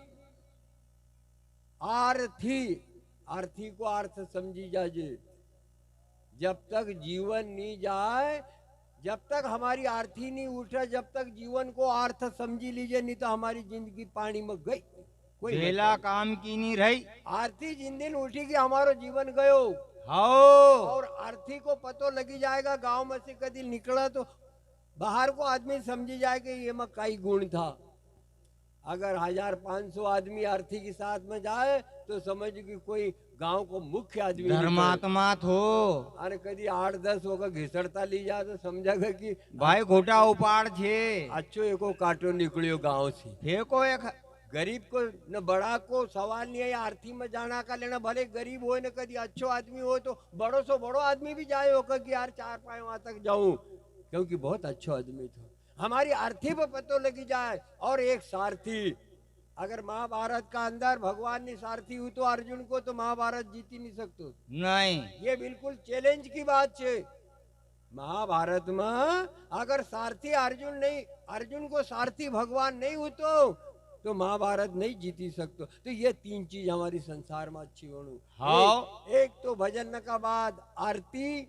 आरती आरती को अर्थ समझी जाए। जब तक जीवन नहीं जाए जब तक हमारी आरती नहीं उठे जब तक जीवन को अर्थ समझी लीजिए नहीं तो हमारी जिंदगी पानी में गई कोई बेला मतलब काम की नहीं रही नहीं। आरती जिन दिन उठेगी हमारो जीवन गयो हाओ और आरती को पतो लगी जाएगा। गांव में से कभी निकला तो बाहर को आदमी समझी जाए कि ये में कई गुण था। अगर 1500 आदमी आरती के साथ में जाए तो समझ कि कोई गांव को मुख्य आदमी निकले। धर्मात्मा थो अरे कभी 8-10 होकर घिसड़ता ली जा तो समझेगा कि भाई घोटा उपाड़ छे अच्छो एको काटो निकलियो गांव से। फेंको एक गरीब को न बड़ा को सवाल नहीं है आरती में जाना का लेना भले गरीब हो न कभी अच्छो आदमी हो तो बड़ो सो बड़ो आदमी भी जाए होकर कि यार 4-5 वहां तक जाऊं क्योंकि बहुत अच्छो आदमी था। हमारी आरती पर पतो लगी जाए। और एक सारथी अगर महाभारत का अंदर भगवान ने सारथी हुई तो अर्जुन को तो महाभारत जीत ही नहीं सकते। नहीं ये बिल्कुल चैलेंज की बात है। महाभारत में अगर सारथी अर्जुन को सारथी भगवान नहीं हो तो महाभारत नहीं जीती सकते। तो ये तीन चीज हमारी संसार में अच्छी होनी। हाँ। एक तो भजन का बाद आरती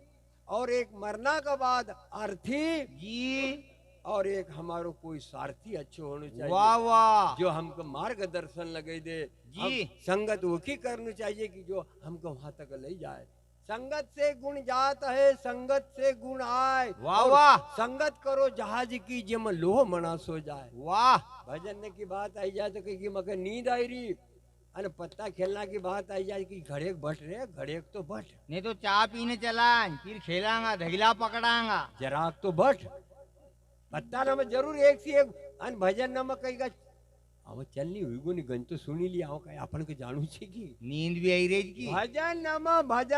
और एक मरना का बाद आरती जी और एक हमारो कोई सारथी अच्छे होने चाहिए। वाह वाह जो हमको मार्गदर्शन लगे दे जी। हम संगत वो की करनी चाहिए कि जो हमको वहां तक ले जाए। संगत से गुण जात है संगत से गुण आए। वाह और वाह संगत करो जहाज की जिम लोह मना सो जाए। वाह भजन की बात आई जाए तो कहीं मगर नींद आई रही अरे पत्ता खेलना की बात आई जाए कि घड़ेक बट रहे घड़ेक तो बट नहीं तो चाय पीने चला फिर खेलांगा धैला पकड़ांगा जराक तो बट पत्ता नमक जरूर एक सी एक अन भजन नमक कहीं का अब चलनी हुई गो नहीं गन तो सुनी लिया हो कहीं अपन के जानू छे की नींद भी आई रही की भजन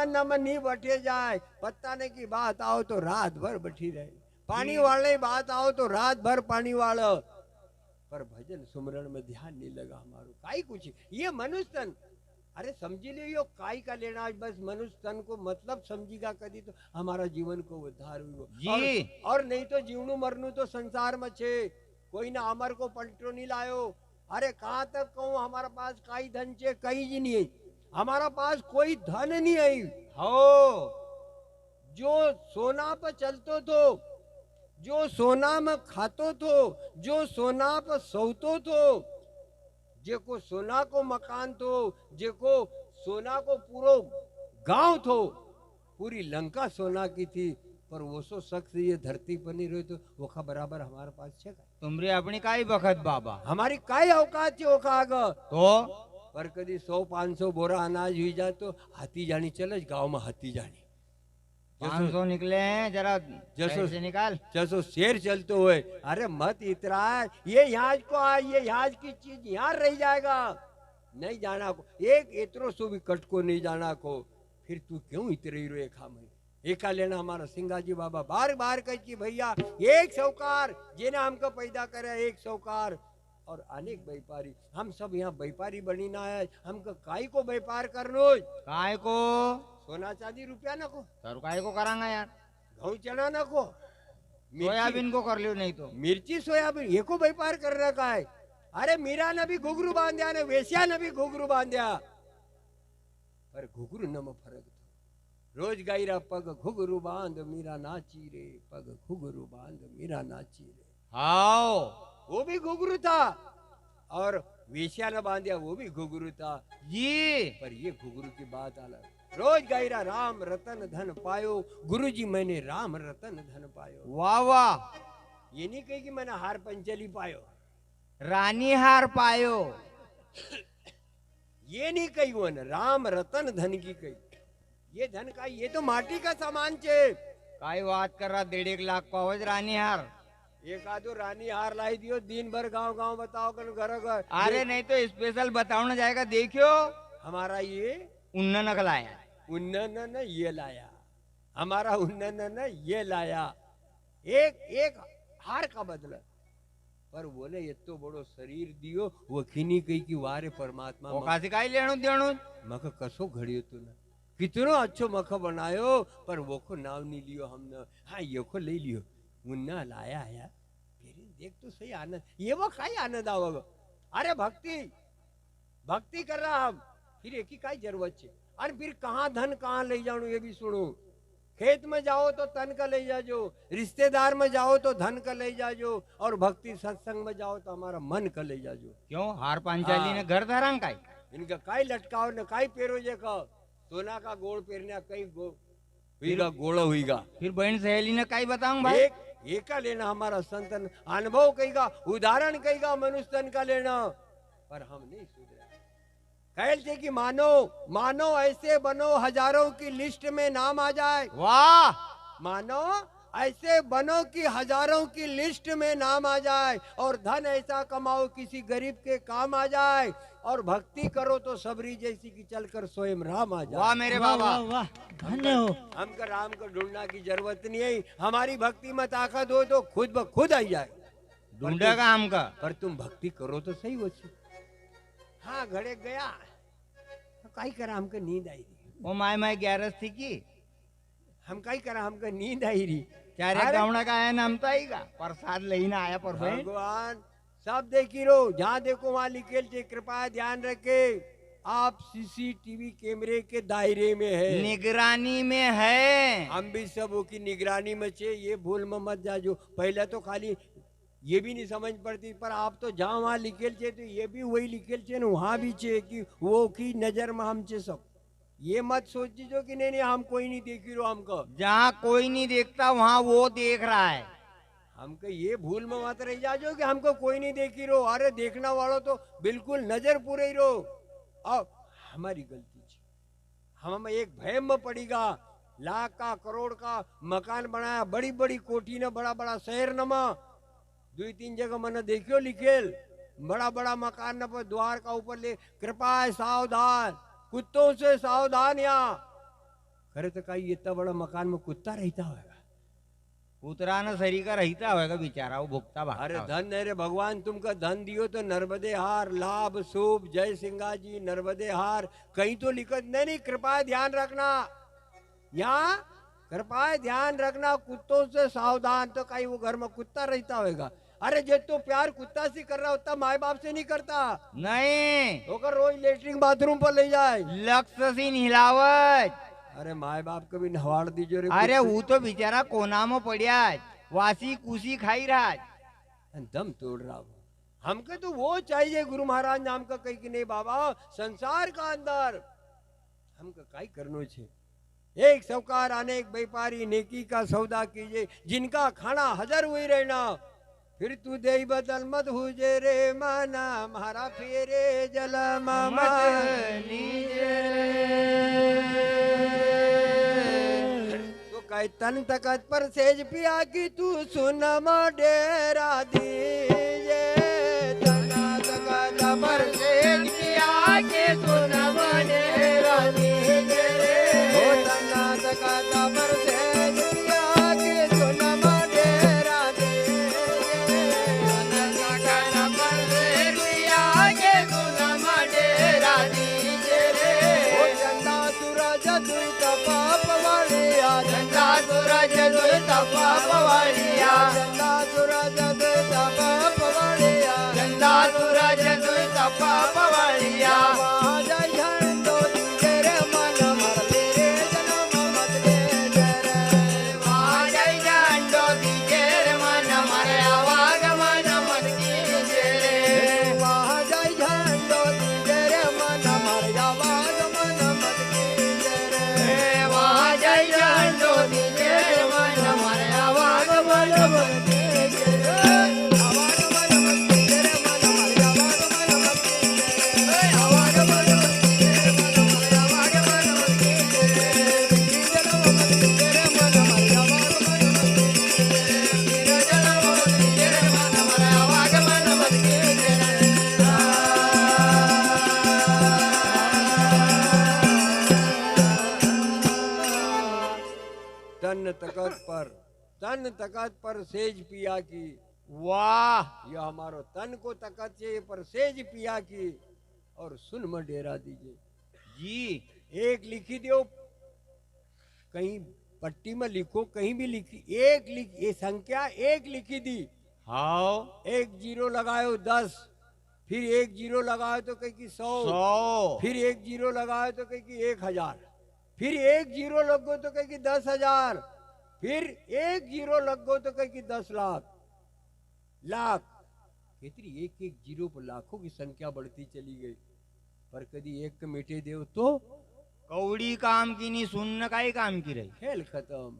नम नहीं बैठे जाए। पत्ता ने की बात आओ तो रात भर बैठी रहे। पानी वाले बात आओ तो रात भर पानी वाला पर भजन सुमरण में ध्यान नहीं लगा हमारो काई कुछ ये मनुष्य तन अरे समझी लियो काई का लेना बस मनुष्य तन को मतलब समझीगा कदी तो हमारा जीवन को उद्धार हुई जी। और नहीं तो जीवनु मरनु तो संसार में छे कोई ना अमर को पलटो नहीं लायो अरे कहाँ तक कहूँ हमारा पास काई धन छे कहीं जी नहीं है हमारा पास कोई धन नहीं है हो जो सोना पर चलतो तो जो सोना में खातो तो जो सोना पर सोतो तो जेको सोना को मकान तो जेको सोना को पूरो गांव थो पूरी लंका सोना की थी पर वो सो शख्स ये धरती पर नहीं रहे तो वोखा बराबर हमारे पास छे का तुमरी अपनी काई बखत बाबा हमारी काई औकात छे ओखा आग तो पर कदी 100-500 बोरा अनाज हुई जाए तो हाथी जानी चले गांव में हाथी जानी 500 निकले हैं जरा जैसो से निकाल जैसो शेर चलते हुए अरे मत इतरा ये यहाँ को आ ये यहाँ की चीज यहाँ रह जाएगा नहीं जाना को एक इतरो सो भी कट को नहीं जाना को फिर तू क्यों इतरे रो एक हम एका लेना हमारा सिंगाजी बाबा बार बार कही भैया एक सौकार जिन्हें हमको पैदा करे एक सौकार और अनेक व्यापारी हम सब यहाँ व्यापारी बनी ना है हमको काई को व्यापार करनो काय को सोना चांदी रुपया न को सर काय को करांगा यार घऊ चना न को सोयाबीन को कर लियो नहीं तो मिर्ची सोयाबीन ये को व्यापार कर रखा है अरे मीरा ने भी घुघरू बांध्या ने वेश्या ने भी घुघरू बांध्या पर घुघरू न में फर्क था रोज गायरा पग घुघरू बांध मीरा नाची रे पग घुघरू बांध मीरा नाची रे हाओ वो भी घुघरू था और वेश्या ने बांध्या वो भी घुघरू था जी पर ये घुघरू की बात अलग रोज गायरा राम रतन धन पायो गुरुजी मैंने राम रतन धन पायो वाह वाह ये नहीं कही कि मैंने हार पंचली पायो रानी हार पायो ये नहीं कही वो न राम रतन धन की कही ये धन का ये तो माटी का सामान छे काय बात कर रहा 1.5 लाख पावज रानी हार एक आधो रानी हार लाई दियो दिन भर गांव गांव बताओ कन घर घर अरे नहीं तो स्पेशल बताओ जाएगा देखियो हमारा ये उन्न नकलाया उन्नन न ये लाया हमारा उन्नन न ये लाया एक एक हार का बदला पर बोले ये तो बड़ो शरीर दियो वो खिनी कही की वारे परमात्मा काशी काय लेणू देणू मख कसो घड़ियो तू ना कितनो अच्छो मख बनायो पर वो को नाव नहीं लियो हमने हाँ ये को ले लियो मुन्ना लाया है फिर देख तो सही आनंद ये वो काई आनंद आओगे अरे भक्ति भक्ति कर रहा हम फिर एक ही काई जरूरत है और फिर कहाँ धन कहाँ ले जाऊं ये भी सुनो खेत में जाओ तो तन का ले जाजो रिश्तेदार में जाओ तो धन का ले जाजो और भक्ति सत्संग में जाओ तो हमारा मन का ले जाजो क्यों हार पांचाली ने घर धरांग काय इनका काई लटकाओ न काई पेरो जे का सोना का गोड़ पेरने कई हुईगा गोड़ा हुईगा फिर बहन सहेली ने काय बताऊं भाई एक का लेना हमारा संतन अनुभव कहेगा उदाहरण कहेगा मनुष्य तन का लेना पर हम नहीं सुधरे कहते कि मानो मानो ऐसे बनो हजारों की लिस्ट में नाम आ जाए वाह मानो ऐसे बनो कि हजारों की लिस्ट में नाम आ जाए और धन ऐसा कमाओ किसी गरीब के काम आ जाए और भक्ति करो तो सबरी जैसी की चलकर स्वयं राम आ जाए वाह मेरे बाबा वाह धन्य हो हमको राम को ढूंढना की जरूरत नहीं है हमारी भक्ति में ताकत हो तो खुद ब खुद आई जाए ढूंढेगा हमका पर तुम भक्ति करो तो सही हो हाँ घड़े गया तो काई करा हमको नींद आई रही वो माय ग्यारस थी की हम काई करा हमको नींद आई रही क्या रे गावना का आया नाम तो आएगा प्रसाद लेना आया पर बहन भगवान सब देखी रो जहाँ देखो वहाँ लिखेल थे कृपया ध्यान रखे आप सीसीटीवी कैमरे के दायरे में है निगरानी में है हम भी सब वो की निगरानी में छे ये भूल में मत जाजो पहले तो खाली ये भी नहीं समझ पड़ती पर आप तो जहाँ वहाँ लिखेल छे तो ये भी वही लिखेल छे ना वहाँ भी छे कि वो की नजर में हम छे सब ये मत सोचिजो कि नहीं हम कोई नहीं देखी रो हमको जहाँ कोई नहीं देखता वहाँ वो देख रहा है हमको ये भूल में मत रह जाजो कि हमको कोई नहीं देखी रो अरे देखना वालों तो बिल्कुल नजर पूरे ही रो अब हमारी गलती थी हम एक भयम में पड़ीगा लाख का करोड़ का मकान बनाया बड़ी बड़ी कोठी ने बड़ा बड़ा शहर नमा 2-3 जगह मैंने देखियो लिखेल बड़ा बड़ा मकान न पर द्वार का ऊपर ले कृपा सावधान कुत्तों से सावधान यहाँ खरे तो कहीं इतना बड़ा मकान में कुत्ता रहता होगा कुतरानं सरी का रहता होगा बेचारा वो भुगता भागता अरे होगा। धन है रे भगवान, तुमका धन दियो तो नर्मदे हार, लाभ शुभ, जय सिंगा जी नर्मदे हार, कहीं तो लिखत नहीं। नहीं, कृपया ध्यान रखना, यहाँ कृपया ध्यान रखना, कुत्तों से सावधान। तो कहीं वो घर में कुत्ता रहता होगा। अरे जे तो प्यार कुत्ता से कर रहा होता माए बाप से नहीं करता। नहीं तो कर रोज लेटरिन बाथरूम पर ले जाए। लक्ष्य से हिलावत। अरे माए बाप कभी नवाड़ दीजिए रे अरे कुत्ते। वो तो बेचारा कोना में पड़िया वासी कुसी खाई रहा। दम तोड़ रहा हूँ। हमको तो वो चाहिए गुरु महाराज नाम का कहीं कि नहीं बाबा, संसार का अंदर हमको काई करनो छे। एक सौकार अनेक व्यापारी नेकी का सौदा कीजिए, जिनका खाना हजर हुई रहना। फिर तू दे बदल मत हुजे रे माना, मारा फेरे जल तो कई तन तकत पर सेज पिया की तू सुन डेरा दीजे, तना तकत पर सेज पिया के सुन डेरा दीजे रे, ओ तना तकत पर सेज पिया के सुन डेरा दीजे, तना तकत पर सेज पिया के सुन डेरा दीजे रे, ओ चंदा सूरज दुई तपाप वालिया, चंदा सूरज दुई तपाप वालिया, चंदा सूरज दुई तपाप वालिया, चंदा सूरज दुई तपाप वालिया, वहाँ जय झंडो दीजे रे मन मर तेरे जन्म मत ले रे, वहाँ जय झंडो दीजे रे मन मर आवाग मन मत कीजे रे, वहाँ जय झंडो दीजे रे मन मर आवाग मन मत कीजे रे, वहाँ जय झंडो दीजे रे मन मर आवाग मन मत कीजे रे, आवाग मन मत कीजे रे मन मर आवाग मन मत कीजे रे, आवाग मन मत कीजे रे मन मर आवाग मन मत कीजे रे, कीजे रे मन कीजे रे मन मर आवाग मन मत कीजे रे, कीजे रे मन कीजे रे मन मर आवाग मन मत कीजे रे। तन तकत पर सेज पिया की, वाह यह हमारो तन को तकत चाहिए पर सेज पिया की, और सुन म डेरा दीजिए जी। एक लिखी दो, कहीं पट्टी में लिखो, कहीं भी लिखी एक लिख, ये संख्या एक लिखी दी, हाँ एक जीरो लगाओ 10, फिर एक जीरो लगाओ तो कहीं की 100, 100 फिर एक जीरो लगाओ तो कहीं की 1000, फिर एक जीरो लगो तो कहीं की 10,000, फिर एक जीरो लगो तो कहीं की 10 लाख। लाख कितनी एक एक जीरो पर लाखों की संख्या बढ़ती चली गई, पर कभी एक के मिटे देव तो कौड़ी काम की नहीं सुनने का ही काम की रही। खेल खत्म।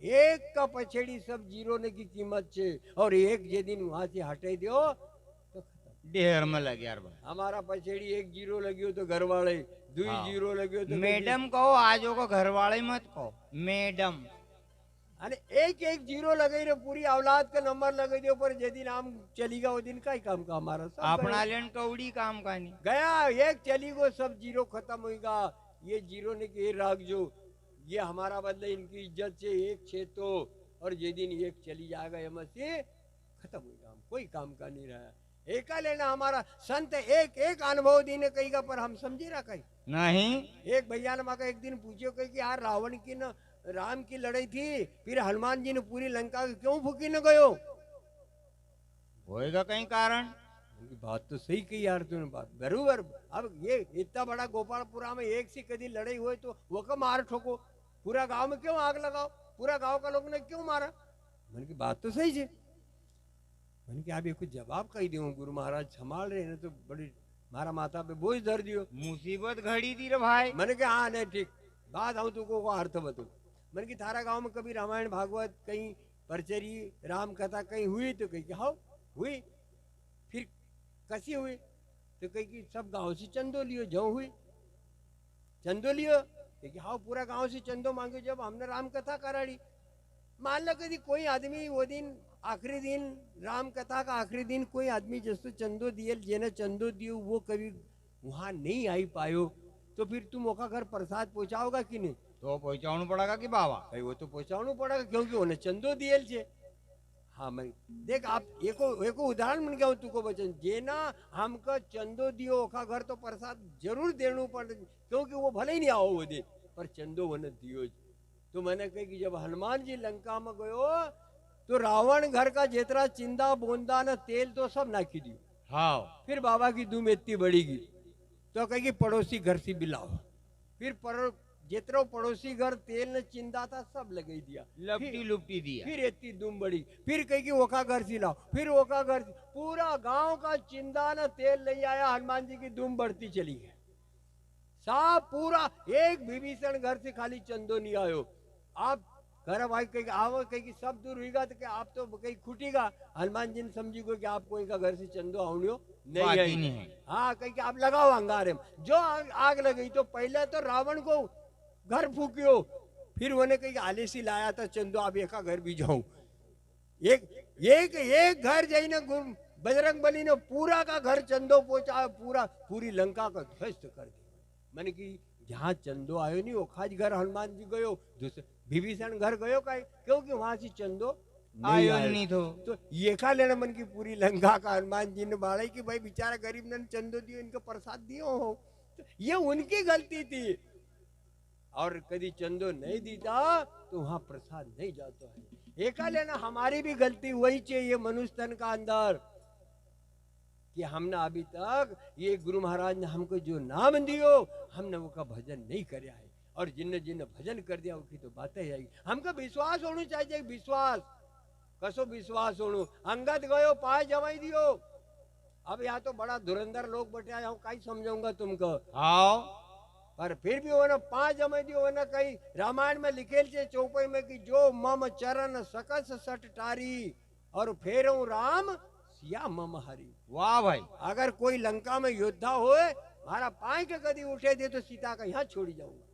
एक का पछेड़ी सब जीरो ने की कीमत छे, और एक जे दिन वहां से हटे दो तो खत्म। ढेर में लग यार भाई। हमारा पछेड़ी एक जीरो लगियो तो घर वाले, दुई हाँ। जीरो लगियो तो मैडम कहो आजो को घर वाले मत कहो मैडम। अरे एक एक जीरो लगे रे, पूरी औलाद का नंबर लगे दो, पर जे दिन आम चलीगा वो दिन का ही काम का हमारा सब अपना गया। लेन कौड़ी काम का नहीं। गया एक चली गो, सब जीरो खत्म होगा। ये जीरो ने के राख जो ये हमारा बदले इनकी इज्जत से एक छे तो, और जे दिन एक चली जाएगा यम से खत्म होगा, हम कोई काम का नहीं रहा। एका लेना हमारा संत एक एक अनुभव दीने कहीगा, पर हम समझे रहा कहीं नहीं। एक भैया ने माका एक दिन पूछियो कही कि यार रावण की न राम की लड़ाई थी, फिर हनुमान जी ने पूरी लंका क्यों फूकी न गयो? होएगा कहीं कारण। उनकी बात तो सही कही यार तूने, बात बरूबर। अब ये इतना बड़ा गोपालपुरा में एक सी कदी लड़ाई हुई तो वो क्यों मार ठोको, पूरा गांव में क्यों आग लगाओ, पूरा गांव का लोग ने क्यों मारा? मैंने की बात तो सही है। मैंने कि आप ये कुछ जवाब कही दो, गुरु महाराज संभाल रहे हैं तो बड़ी मारा माथा पे बोझ धर दियो। मुसीबत घड़ी थी रे भाई। मैंने कहा हाँ नहीं ठीक बात आऊँ तुमको को अर्थ बतू। मैंने कि थारा गांव में कभी रामायण भागवत कहीं परचरी राम कथा कहीं हुई? तो कही कि हाँ हुई। फिर कसी हुई? तो कही कि सब गांव से चंदो लियो। जो हुई चंदो लियो? कि हाँ पूरा गांव से चंदो मांगे जब हमने राम कथा कराड़ी। मान लो कभी कोई आदमी वो दिन आखिरी दिन राम कथा का आखिरी दिन कोई आदमी जैसे चंदो दिए जेने चंदो दियो वो कभी वहां नहीं आई पायो, तो फिर तुम ओका घर प्रसाद पहुंचाओगा कि नहीं? तो पहुंचाणु पड़ेगा कि बाबा भाई वो तो पहुंचाना पड़ेगा क्योंकि उन्हें चंदो दियल छे। हाँ मैं देख आप एको उदाहरण मन गया तुको बचन जेना हमका चंदो दियो ओखा घर तो प्रसाद जरूर देणु पड़े क्योंकि वो भले ही नहीं आओ वो दे पर चंदो वन दियो ज। तो मैंने कही कि जब हनुमान जी लंका में गयो तो रावण घर का जितना चिंदा बोंदा न तेल तो सब नाखी दियो। हाँ फिर बाबा की धूम इतनी बढ़ेगी तो कहेगी पड़ोसी घर से बिलाओ। फिर जितरो पड़ोसी घर तेल न चिंदा था सब लगा दिया लपटी लुपटी दिया फिर इतनी धूम बढ़ी। फिर कहेगी ओखा घर से लाओ फिर ओखा घर से पूरा गांव का चिंदा न तेल ले आया। हनुमान जी की धूम बढ़ती चली है साहब पूरा एक विभीषण घर से खाली चंदो नहीं आयो। आप घर भाई कहीं आओ कहीं सब दूर हुईगा तो क्या आप तो कहीं खुटेगा। हनुमान जी ने समझी को कि आप कोई का घर से चंदो आउनियो नहीं है। हाँ कहीं कि आप लगाओ अंगारे में जो आग लगी तो पहले तो रावण को घर फूकियो फिर उन्हें कहीं आले से लाया था चंदो आप एक घर भी जाऊं। एक घर जाइने बजरंग बली ने पूरा का घर चंदो पहुंचा पूरी लंका का ध्वस्त कर दिया। मैंने कि जहाँ चंदो आयो नहीं वो खाज घर हनुमान जी गयो दूसरे विभीषण घर गयो का क्योंकि वहां से चंदो आयो नहीं तो ये खा लेना मन की पूरी लंका का हनुमान जी ने बाड़ा कि भाई बेचारा गरीब ने चंदो दियो इनको प्रसाद दियो हो। तो ये उनकी गलती थी और कभी चंदो नहीं दीता तो वहां प्रसाद नहीं जाता है। एका लेना हमारी भी गलती वही चाहिए मनुष्य तन का अंदर कि हमने अभी तक ये गुरु महाराज ने हमको जो नाम दियो हमने वो का भजन नहीं करया है और जिनने जिनने भजन कर दिया उसकी तो बातें आएगी। हमको विश्वास होना चाहिए विश्वास कसो विश्वास होनो। अंगद गयो पाए जमाई दियो अब यहाँ तो बड़ा धुरंधर लोग बैठे आया हूँ कहीं समझाऊंगा तुमको। हाँ पर फिर भी वो पांच जमाई दियो वो कहीं रामायण में लिखेल छे चौपाई में कि जो मम चरण सकस सट टारी और फेरू राम सिया मम हरी। वाह भाई अगर कोई लंका में योद्धा होए मारा पाए के कदी उठे दे तो सीता का यहाँ छोड़ी जाऊंगा।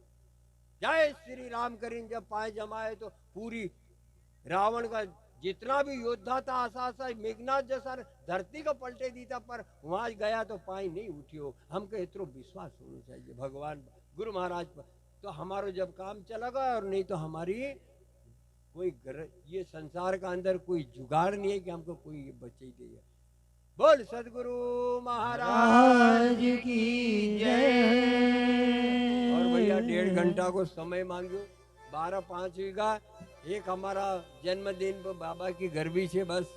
जय श्री राम करीन जब पाए जमाए तो पूरी रावण का जितना भी योद्धा था आशा मेघनाथ जैसा धरती को पलटे दी था पर वहां गया तो पाई नहीं उठियो। हमको इतना विश्वास होना चाहिए भगवान गुरु महाराज पर तो हमारो जब काम चलेगा और नहीं तो हमारी कोई ये संसार का अंदर कोई जुगाड़ नहीं है कि हमको कोई बचे देगा। बोल सदगुरु महाराज की जय। और भैया 1.5 घंटा को समय मांगो 12:05 हुईगा। एक हमारा जन्मदिन पर बाबा की गर्वी से बस